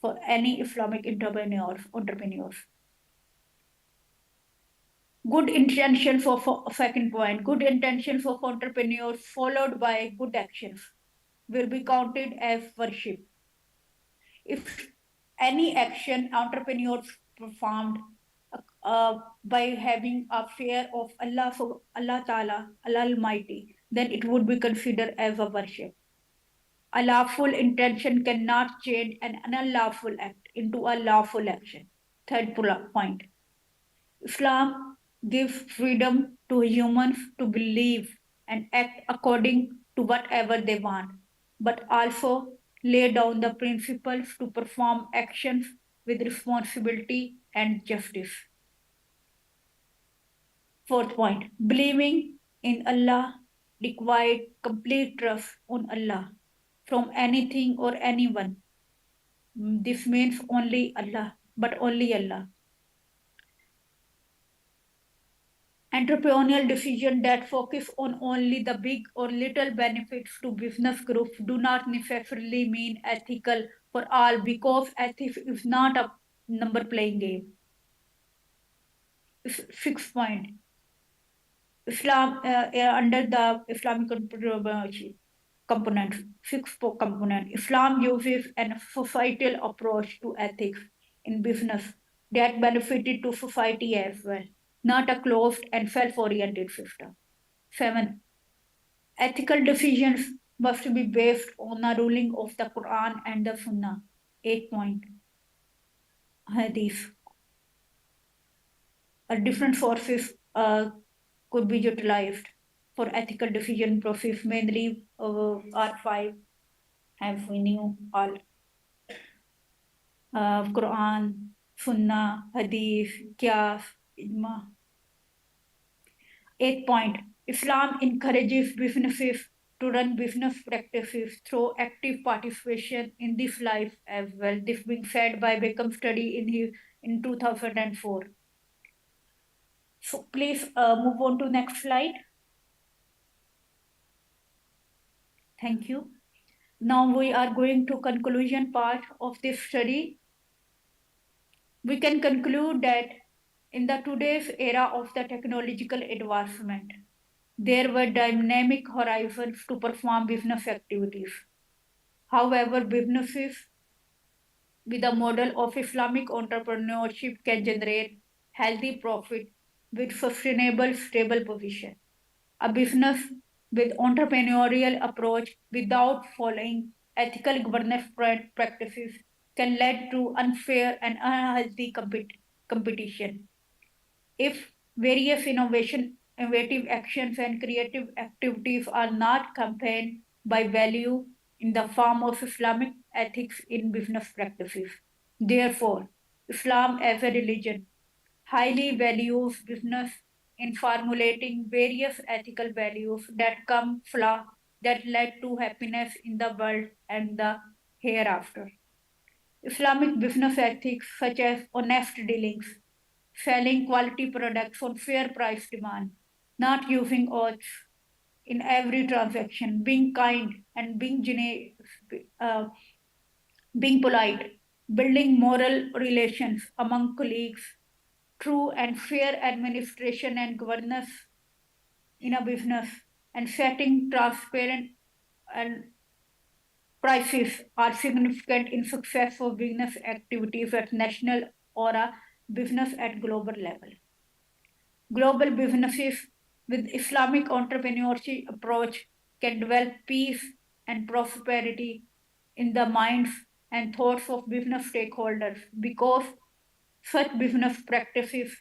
for any Islamic entrepreneurs. Good intentions of second point, good intentions of entrepreneurs followed by good actions will be counted as worship. If any action entrepreneurs performed by having a fear of Allah Ta'ala, Allah Almighty, then it would be considered as a worship. A lawful intention cannot change an unlawful act into a lawful action. Third point. Islam gives freedom to humans to believe and act according to whatever they want, but also lay down the principles to perform actions with responsibility and justice. Fourth point, believing in Allah required complete trust on Allah from anything or anyone. This means only Allah, but only Allah. Entrepreneurial decisions that focus on only the big or little benefits to business groups do not necessarily mean ethical for all, because ethics is not a number playing game. Sixth point, Islam under the Islamic component, sixth component, Islam uses a societal approach to ethics in business that benefited to society as well, not a closed and self-oriented system. 7. Ethical decisions must be based on the ruling of the Quran and the Sunnah. 8 point. Hadith. Different sources could be utilized for ethical decision process, mainly R5, as we knew all. Quran, Sunnah, Hadith, Qiyas, Ijma. 8 point. Islam encourages businesses to run business practices through active participation in this life as well. This being said by Beckham study in 2004. So please move on to next slide. Thank you. Now we are going to conclusion part of this study. We can conclude that in the today's era of the technological advancement, there were dynamic horizons to perform business activities. However, businesses with a model of Islamic entrepreneurship can generate healthy profit with sustainable, stable position. A business with entrepreneurial approach without following ethical governance practices can lead to unfair and unhealthy competition. If various innovative actions and creative activities are not accompanied by value in the form of Islamic ethics in business practices. Therefore, Islam as a religion highly values business in formulating various ethical values that led to happiness in the world and the hereafter. Islamic business ethics such as honest dealings, selling quality products on fair price demand, not using oaths in every transaction, being kind and uh, being polite, building moral relations among colleagues, true and fair administration and governance in a business, and setting transparent and prices are significant in success of business activities at national or a business at global level. Global businesses with Islamic entrepreneurship approach can develop peace and prosperity in the minds and thoughts of business stakeholders because such business practices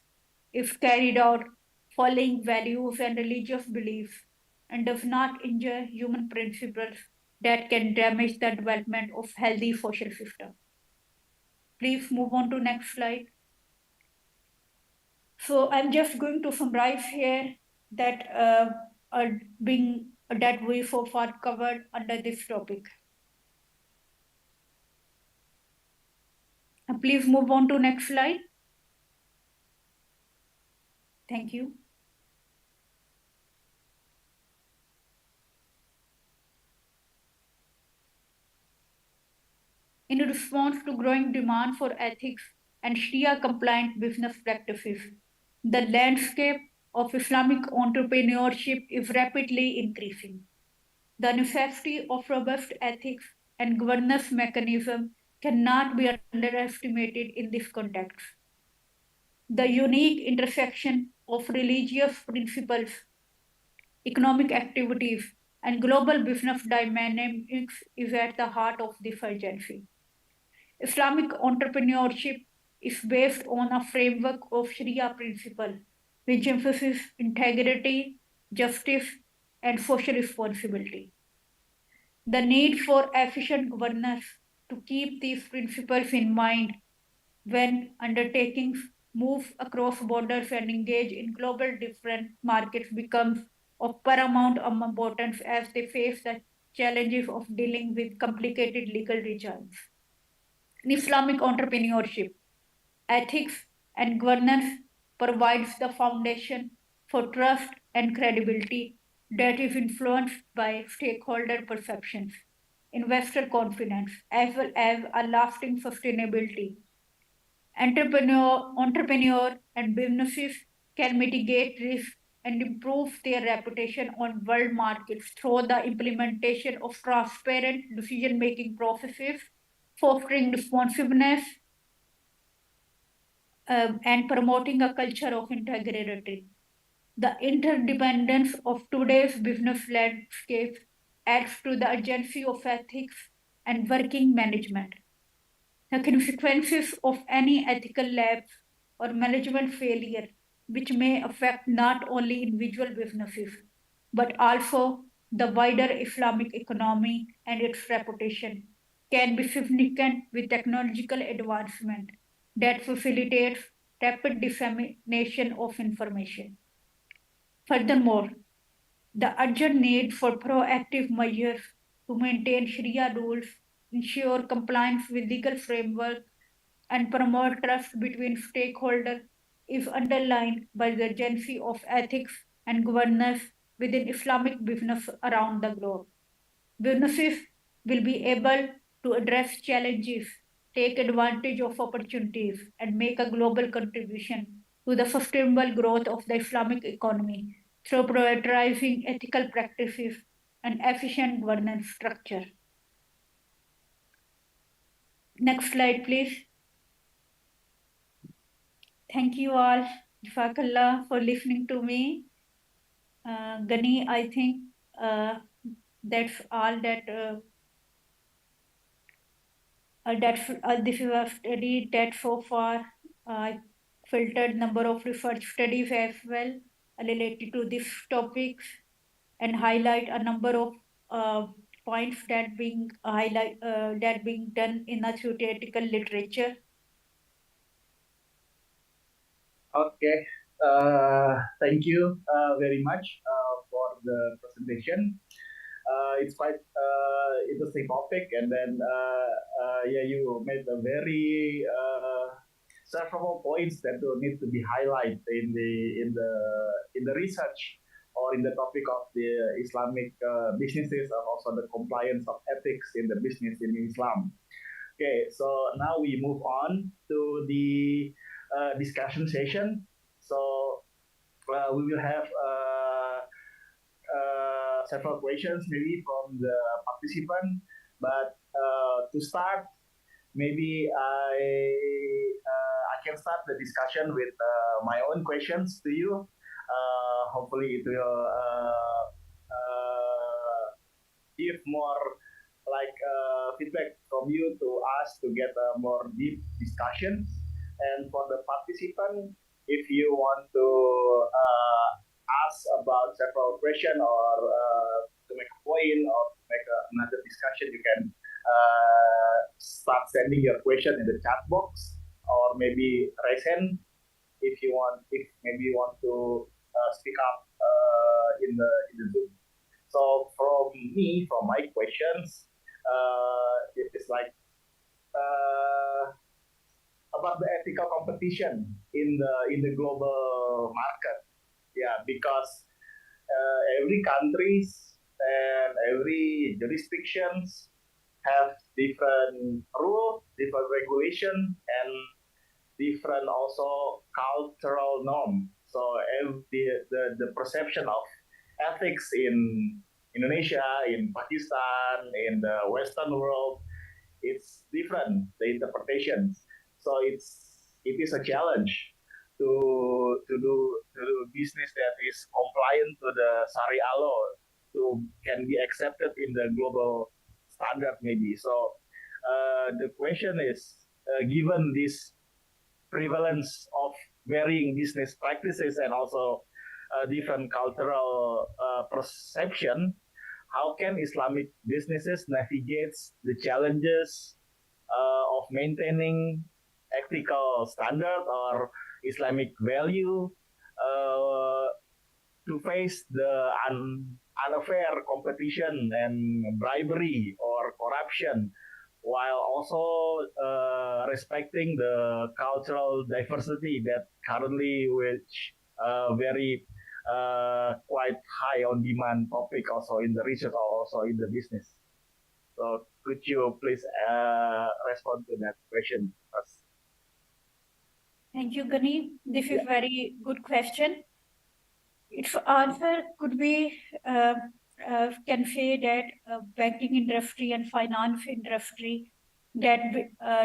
is carried out following values and religious beliefs and does not injure human principles that can damage the development of healthy social system. Please move on to next slide. So I'm just going to summarize here that are being that we so far covered under this topic. Please move on to next slide. Thank you. In response to growing demand for ethics and Sharia compliant business practices, the landscape of Islamic entrepreneurship is rapidly increasing. The necessity of robust ethics and governance mechanism cannot be underestimated in this context. The unique intersection of religious principles, economic activities, and global business dynamics is at the heart of this urgency. Islamic entrepreneurship is based on a framework of Sharia principle, which emphasizes integrity, justice, and social responsibility. The need for efficient governance to keep these principles in mind when undertakings move across borders and engage in global different markets becomes of paramount importance as they face the challenges of dealing with complicated legal regimes. In Islamic entrepreneurship, ethics and governance provides the foundation for trust and credibility that is influenced by stakeholder perceptions, investor confidence, as well as a lasting sustainability. Entrepreneur and businesses can mitigate risk and improve their reputation on world markets through the implementation of transparent decision-making processes, fostering responsiveness, and promoting a culture of integrity. The interdependence of today's business landscape adds to the urgency of ethics and working management. The consequences of any ethical lapse or management failure, which may affect not only individual businesses, but also the wider Islamic economy and its reputation, can be significant with technological advancement that facilitates rapid dissemination of information. Furthermore, the urgent need for proactive measures to maintain Sharia rules, ensure compliance with legal framework, and promote trust between stakeholders is underlined by the urgency of ethics and governance within Islamic business around the globe. Businesses will be able to address challenges, take advantage of opportunities, and make a global contribution to the sustainable growth of the Islamic economy through prioritizing ethical practices and efficient governance structure. Next slide, please. Thank you all, Jazakallah, for listening to me. Gani, I think that's all this is a study that so far I filtered number of research studies as well related to these topics and highlight a number of points that being done in a theoretical literature. Okay, Thank you very much for the presentation. It's quite interesting topic, and then yeah, you made a very several points that will need to be highlighted in the research or in the topic of the Islamic businesses, and also the compliance of ethics in the business in Islam. Okay, so now we move on to the discussion session. So we will have several questions maybe from the participant. But to start, maybe I can start the discussion with my own questions to you. Hopefully, it will give more like feedback from you to us to get a more deep discussion. And for the participant, if you want to ask about several questions or to make a point or to make another discussion, you can start sending your question in the chat box or maybe raise hand if you want. If maybe you want to speak up in the Zoom. So from my questions, it's like about the ethical competition in the global market. Yeah, because every countries and every jurisdictions have different rules, different regulation, and different also cultural norm. So the perception of ethics in Indonesia, in Pakistan, in the Western world, it's different, the interpretations. So it is a challenge to do business that is compliant to the Sharia law can be accepted in the global standard maybe. So the question is, given this prevalence of varying business practices and also different cultural perception, how can Islamic businesses navigate the challenges of maintaining ethical standard or Islamic value to face the unfair competition and bribery or corruption, while also respecting the cultural diversity that currently which very quite high on demand topic also in the research or also in the business. So could you please respond to that question first? Thank you, Gani. This is very good question. Its answer could be can say that banking industry and finance industry that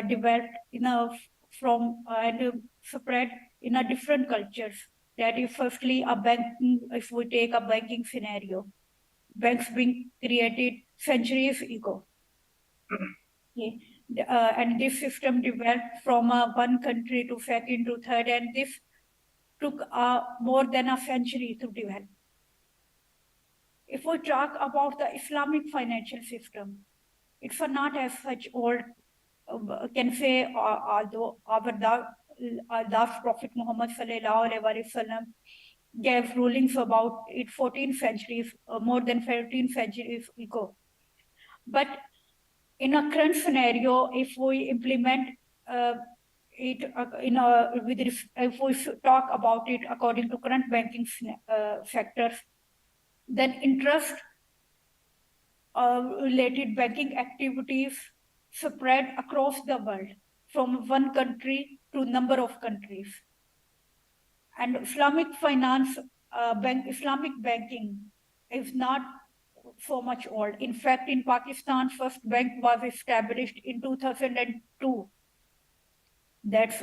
developed from and spread in a different cultures. That is firstly a banking. If we take a banking scenario, banks being created centuries ago. Okay. And this system developed from one country to second to third, and this took more than a century to develop. If we talk about the Islamic financial system, it's not as such old. Can say although our last Prophet Muhammad sallallahu alaihi wasallam gave rulings about it 14 centuries, more than 14 centuries ago. But in a current scenario, if we implement it if we talk about it according to current banking sectors, then interest related banking activities spread across the world from one country to number of countries. And Islamic finance, Islamic banking is not so much old. In fact, in Pakistan, first bank was established in 2002. That's,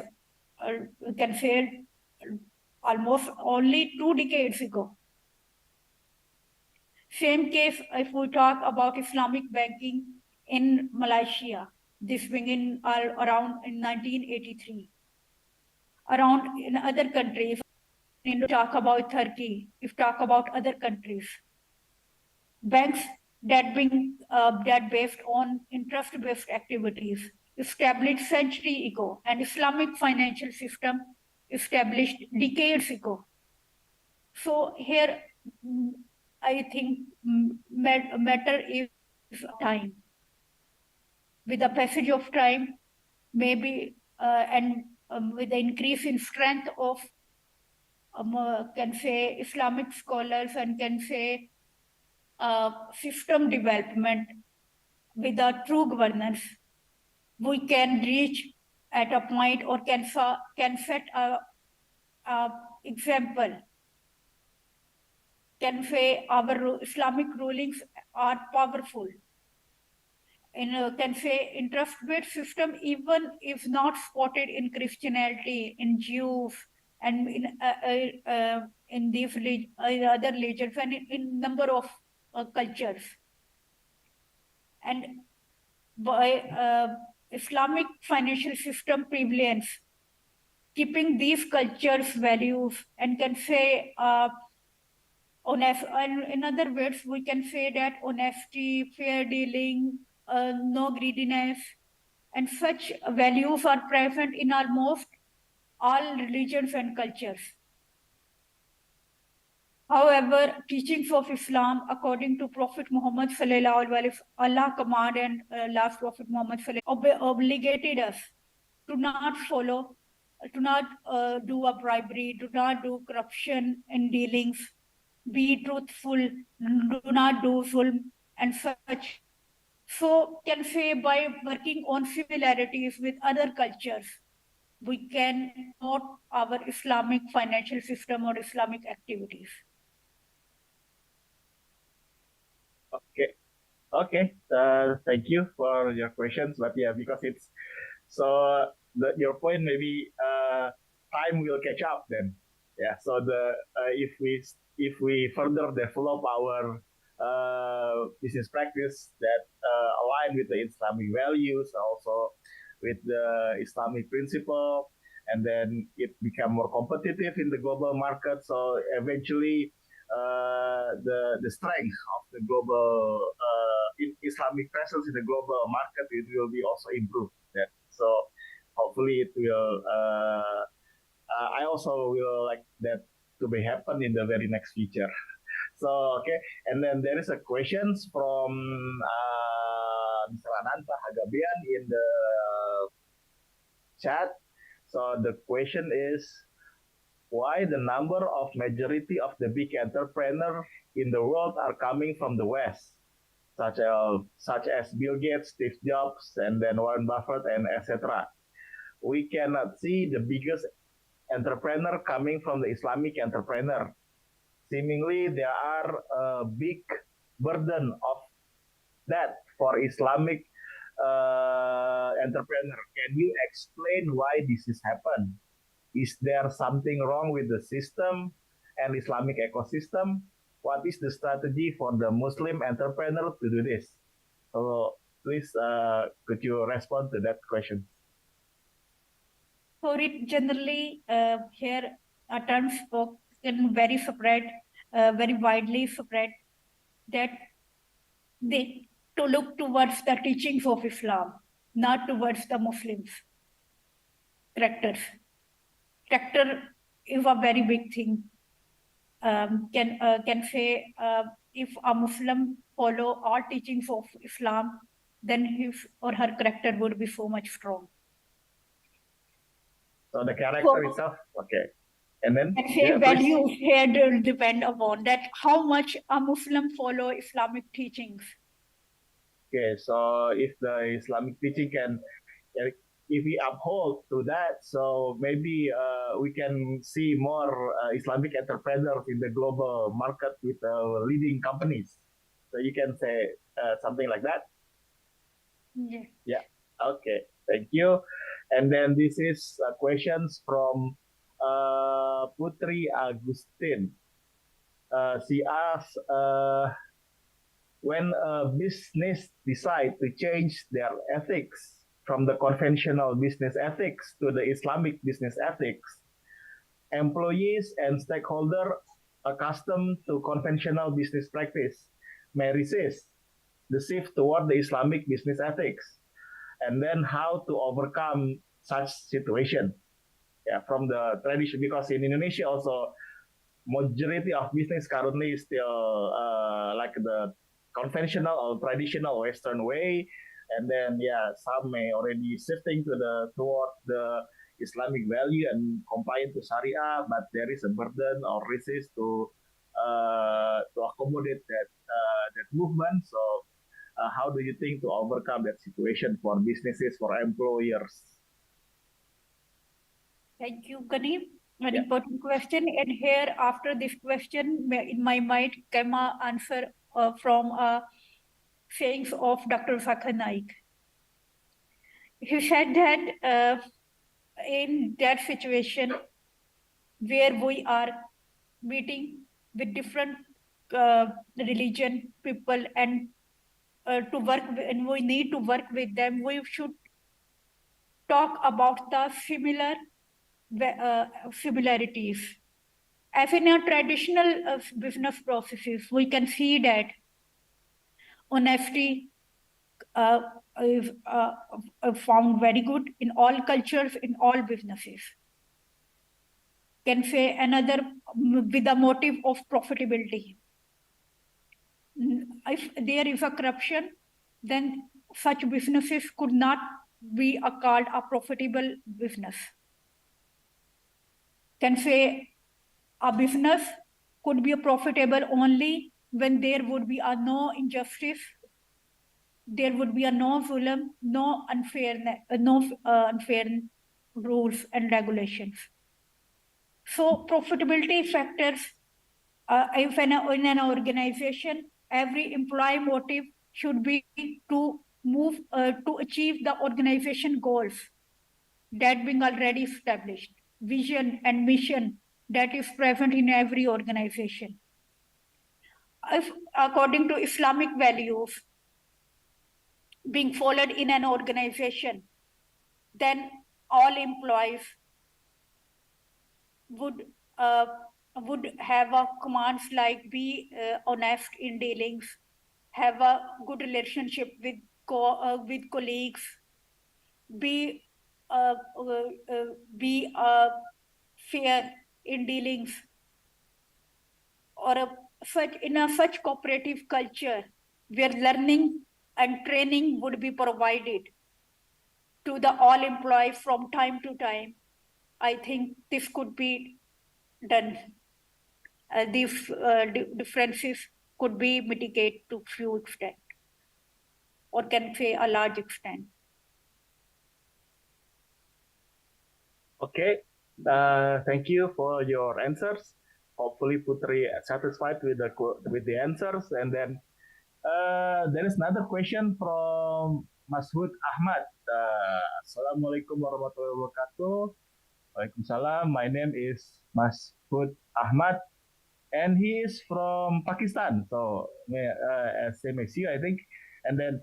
we can say, almost only 2 decades ago. Same case if we talk about Islamic banking in Malaysia. This began around in 1983. Around in other countries, if we talk about Turkey, if we talk about other countries, banks that based on interest-based activities established century ago, and Islamic financial system established decades ago. So here, I think matter is time. With the passage of time, maybe and with the increase in strength of can say Islamic scholars and can say system development with a true governance, we can reach at a point or can set a example. Can say our Islamic rulings are powerful. Can say interest-based system even if not spotted in Christianity, in Jews, and in these other religions and in number of cultures. And by Islamic financial system prevalence, keeping these cultures values and can say in other words, we can say that honesty, fair dealing, no greediness, and such values are present in almost all religions and cultures. However, teachings of Islam, according to Prophet Muhammad sallallahu alaihi wasallam, Allah command and last Prophet Muhammad sallallahu obligated us to not follow, to not do a bribery, do not do corruption in dealings, be truthful, do not do zulm and such. So can say by working on similarities with other cultures, we can note our Islamic financial system or Islamic activities. Okay. Thank you for your questions, but yeah, because it's so your point maybe time will catch up then. Yeah. So if we further develop our business practice that align with the Islamic values, also with the Islamic principle, and then it become more competitive in the global market. So eventually, the strength of the global Islamic presence in the global market, it will be also improved. Yeah. So hopefully it will. I also will like that to be happen in the very next future. So okay, and then there is a questions from Mr. Ananta Hagabian in the chat. So the question is, why the number of majority of the big entrepreneurs in the world are coming from the West, such as Bill Gates, Steve Jobs, and then Warren Buffett, and etc. We cannot see the biggest entrepreneur coming from the Islamic entrepreneur. Seemingly, there are a big burden of that for Islamic entrepreneur. Can you explain why this has happened? Is there something wrong with the system and Islamic ecosystem? What is the strategy for the Muslim entrepreneur to do this? So please, could you respond to that question? For it, generally, here a term spoken very separate, very widely separate, that they to look towards the teachings of Islam, not towards the Muslims. Character is a very big thing. Can say if a Muslim follow all teachings of Islam, then his or her character would be so much strong. So the character itself, okay. And then values here will depend upon that how much a Muslim follow Islamic teachings. Okay, so if the Islamic teaching can, if we uphold to that, so maybe we can see more Islamic entrepreneurs in the global market with leading companies. So you can say something like that? Yeah. Yeah, okay, thank you. And then this is questions from Putri Agustin. She asks, when a business decide to change their ethics from the conventional business ethics to the Islamic business ethics, employees and stakeholders accustomed to conventional business practice may resist the shift toward the Islamic business ethics. And then how to overcome such situation. from the tradition, because in Indonesia also majority of business currently is still like the conventional or traditional Western way, and then some may already shifting to the toward the Islamic value and compliant to Sharia, but there is a burden or resist to accommodate that movement. So, how do you think to overcome that situation for businesses, for employers? Thank you, Kaneem. An Yeah. important question. And here, after this question, in my mind came an answer from sayings of Dr. Fakhar Naik. He said that in that situation where we are meeting with different religion people and to work and we need to work with them, we should talk about the similarities. As in our traditional business processes, we can see that honesty is found very good in all cultures, in all businesses. Can say another with the motive of profitability. If there is a corruption, then such businesses could not be called a profitable business. Can say a business could be profitable only when there would be a no injustice, there would be a no zulm, no unfair rules and regulations. So profitability factors if in an organization, every employee motive should be to move to achieve the organization goals that being already established, vision and mission that is present in every organization. If according to Islamic values being followed in an organization, then all employees would have a commands like be honest in dealings, have a good relationship with colleagues, be fair in dealings, or such cooperative culture where learning and training would be provided to the all employees from time to time. I think this could be done. These differences could be mitigated to few extent, or can say a large extent. Okay, thank you for your answers. Hopefully, Putri satisfied with the answers. And then there is another question from Masud Ahmad. Assalamualaikum warahmatullahi wabarakatuh. Waalaikumsalam. My name is Masud Ahmad, and he is from Pakistan. So, same as you, I think. And then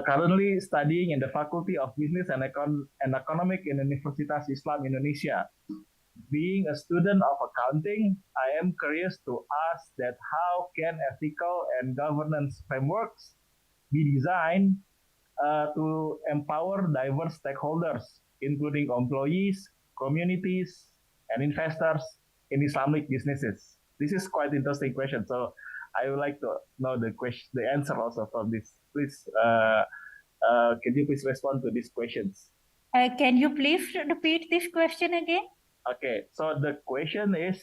currently studying in the Faculty of Business and Economic in Universitas Islam Indonesia. Being a student of accounting, I am curious to ask that how can ethical and governance frameworks be designed to empower diverse stakeholders, including employees, communities, and investors in Islamic businesses? This is quite interesting question. So I would like to know the answer also from this. Please, can you please respond to these questions? Can you please repeat this question again? Okay, so the question is,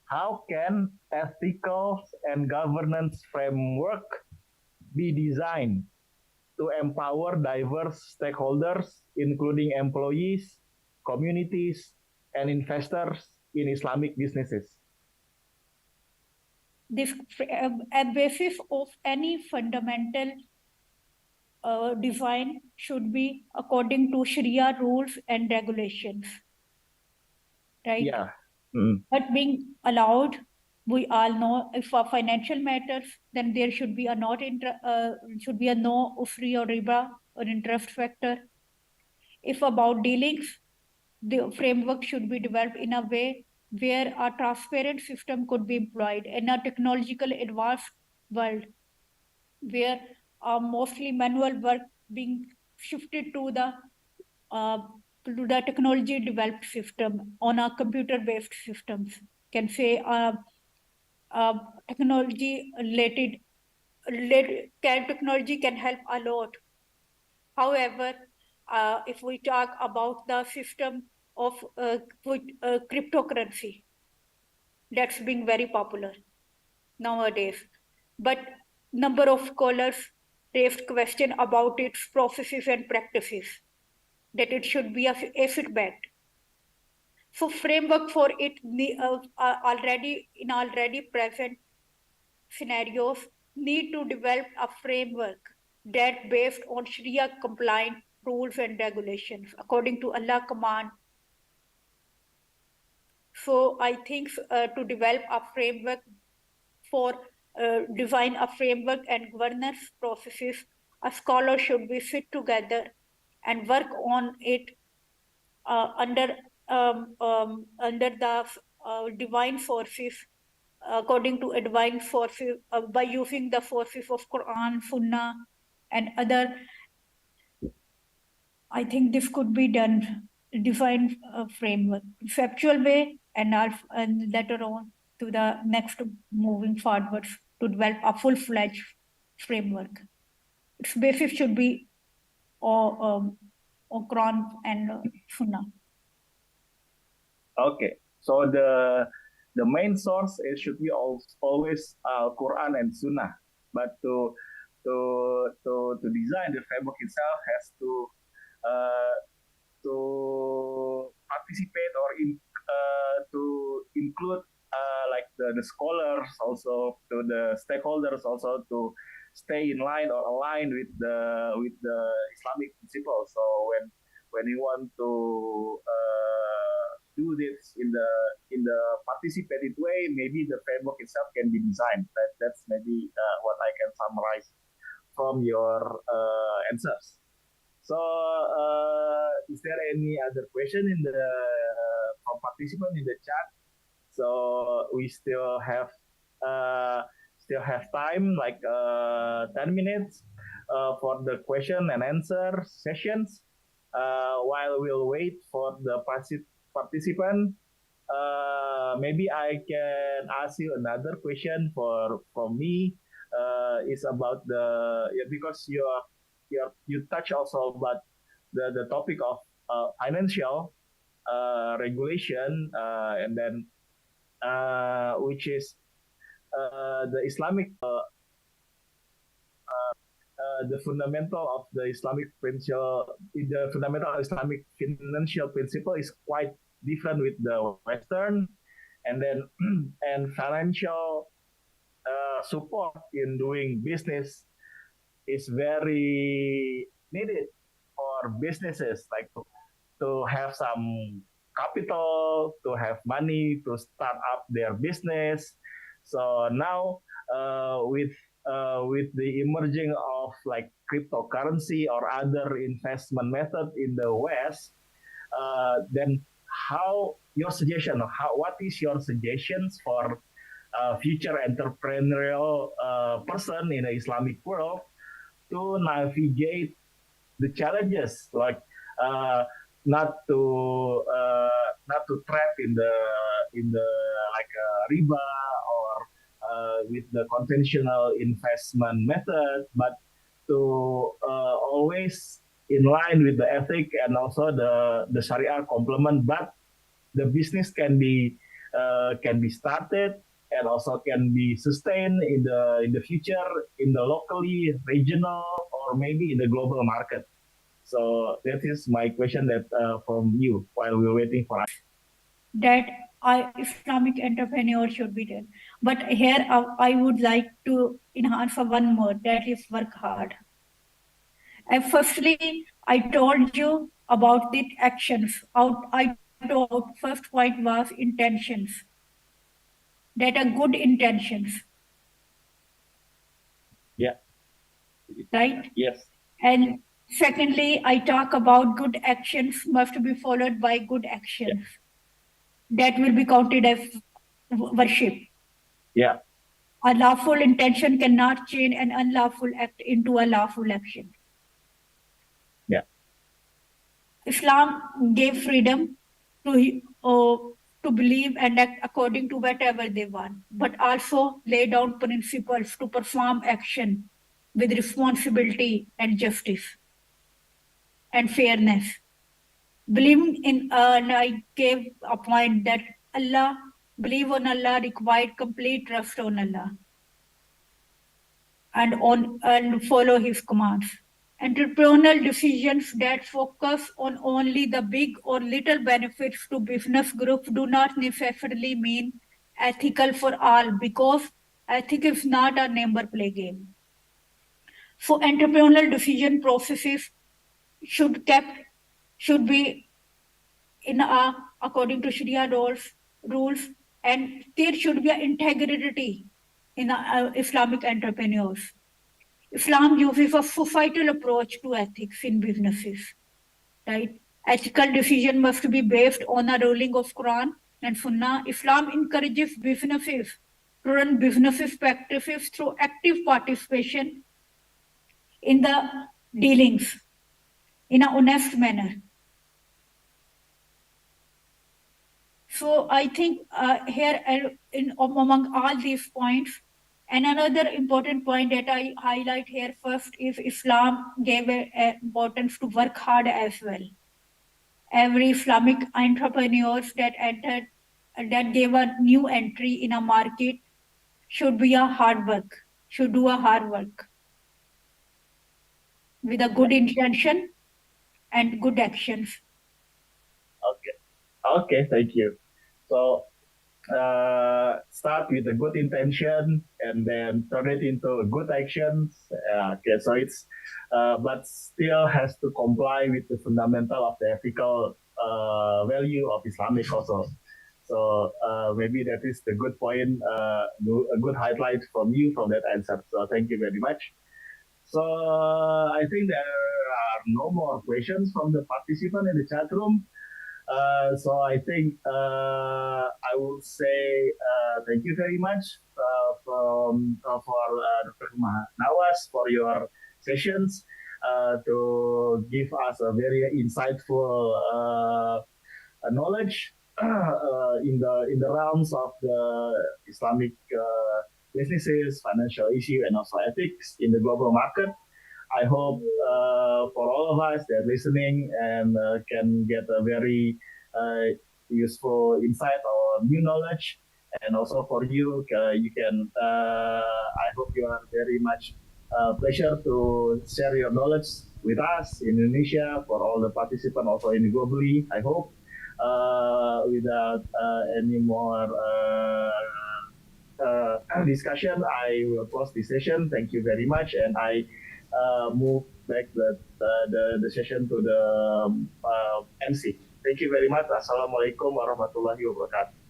how can ethical and governance framework be designed to empower diverse stakeholders, including employees, communities, and investors in Islamic businesses? This a basis of any fundamental design should be according to Sharia rules and regulations, right? Yeah. But being allowed, we all know if for financial matters, then there should be a should be a no ufri or riba or interest factor. If about dealings, the framework should be developed in a way where a transparent system could be employed in a technological advanced world where mostly manual work being shifted to the to the technology developed system on a computer based systems. Can say technology related technology can help a lot. However, if we talk about the system of cryptocurrency, that's being very popular nowadays. But number of scholars raised question about its processes and practices, that it should be asset-backed. So framework for it already present scenarios need to develop a framework that based on Sharia compliant rules and regulations according to Allah command. So I think to develop a framework for design a framework and governance processes, a scholar should be sit together and work on it under the divine forces, according to divine forces, by using the forces of Quran, Sunnah, and other. I think this could be done, define a framework, conceptual way, and later on to the next moving forwards to develop a full-fledged framework. Its basis should be Quran and Sunnah. Okay, so the main source is should be always Quran and Sunnah, but to design the framework itself has to participate or to include like the scholars, also to the stakeholders, also to stay in line or aligned with the Islamic principles. So when you want to do this in the participated way, maybe the framework itself can be designed. That's maybe what I can summarize from your answers. So, is there any other question in the from participant in the chat? So we still have time, like 10 minutes for the question and answer sessions. While we'll wait for the participant, maybe I can ask you another question from me. Is about because you touch also about the topic of financial regulation, and then which is the Islamic the fundamental of the Islamic principle. The fundamental Islamic financial principle is quite different with the Western, and then and financial support in doing business is very needed for businesses, like to have some capital, to have money to start up their business. So now with the emerging of like cryptocurrency or other investment method in the West, then what is your suggestions for future entrepreneurial person in the Islamic world to navigate the challenges, like not to trap in the like riba or with the conventional investment method, but to always in line with the ethic and also the Sharia complement, but the business can be started and also can be sustained in the future in the locally, regional, or maybe in the global market. So that is my question that from you while we're waiting for us. That Islamic entrepreneur should be there. But here I would like to enhance for one more, that is work hard. And firstly, I told you about the actions. I told first point was intentions. That are good intentions. Yeah. Right? Yes. And secondly, I talk about good actions must be followed by good actions. Yeah. That will be counted as worship. Yeah. A lawful intention cannot change an unlawful act into a lawful action. Yeah. Islam gave freedom to believe and act according to whatever they want, but also lay down principles to perform action with responsibility and justice and fairness. Believing in, and I gave a point that believe on Allah required complete trust on Allah and follow His commands. Entrepreneurial decisions that focus on only the big or little benefits to business groups do not necessarily mean ethical for all, because ethics is not a number play game. So entrepreneurial decision processes should be according to Sharia rules, and there should be an integrity in Islamic entrepreneurs. Islam uses a societal approach to ethics in businesses, right? Ethical decision must be based on a ruling of Quran and Sunnah. Islam encourages businesses to run businesses practices through active participation in the dealings in an honest manner. So I think here among all these points, and another important point that I highlight here first is Islam gave importance to work hard as well. Every Islamic entrepreneurs that gave a new entry in a market should do a hard work with a good intention and good actions. Okay, thank you. So start with a good intention and then turn it into good actions. Okay, so it's but still has to comply with the fundamental of the ethical value of Islamic also. So maybe that is the good point, a good highlight from you from that answer. So thank you very much. So I think there are no more questions from the participant in the chat room. So I think I will say thank you very much for Dr. Nawas for your sessions to give us a very insightful knowledge in the realms of the Islamic businesses, financial issue, and also ethics in the global market. I hope for all of us that are listening and can get a very useful insight or new knowledge. And also for you, you can. I hope you are very much pleasure to share your knowledge with us in Indonesia for all the participants also in globally. I hope without any more discussion, I will close this session. Thank you very much, and I move back the session to the MC. Thank you very much. Assalamualaikum warahmatullahi wabarakatuh.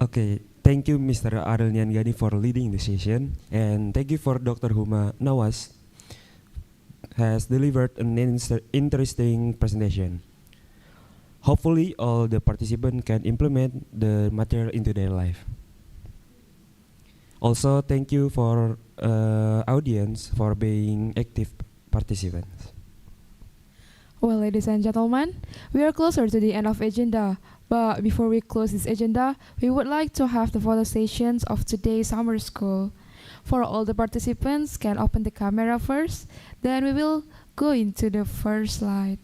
Okay, thank you, Mr. Aril Niangani, for leading the session, and thank you for Dr. Huma Nawas has delivered an interesting presentation. Hopefully, all the participants can implement the material into their life. Also, thank you for audience for being active participants. Well, ladies and gentlemen, we are closer to the end of agenda. But before we close this agenda, we would like to have the photo sessions of today's summer school. For all the participants, can open the camera first, then we will go into the first slide.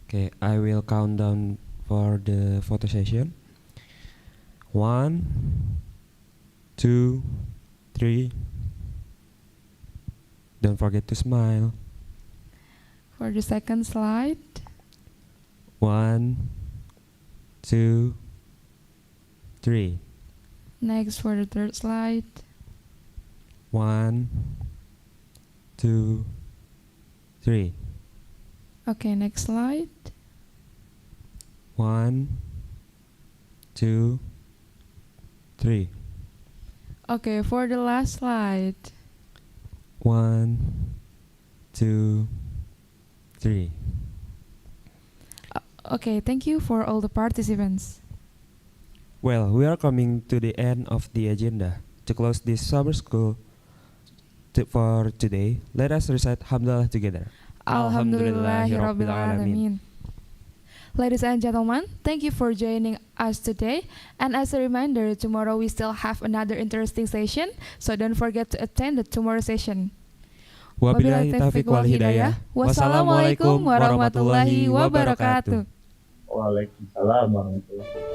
Okay, I will count down for the photo session. 1, 2, 3. Don't forget to smile. For the second slide. 1, 2, 3. Next for the third slide. 1, 2, 3. Okay, next slide. 1, 2, 3. Okay, for the last slide. 1, 2, 3. Okay, thank you for all the participants. Well, we are coming to the end of the agenda. To close this summer school, for today, let us recite Hamdalah together. Alhamdulillahirabbil alamin. Ladies and gentlemen, thank you for joining us today. And as a reminder, tomorrow we still have another interesting session, so don't forget to attend the tomorrow session. Wabillahi taufiq wal hidayah. Wassalamualaikum warahmatullahi wabarakatuh. Waalaikumsalam warahmatullahi wabarakatuh.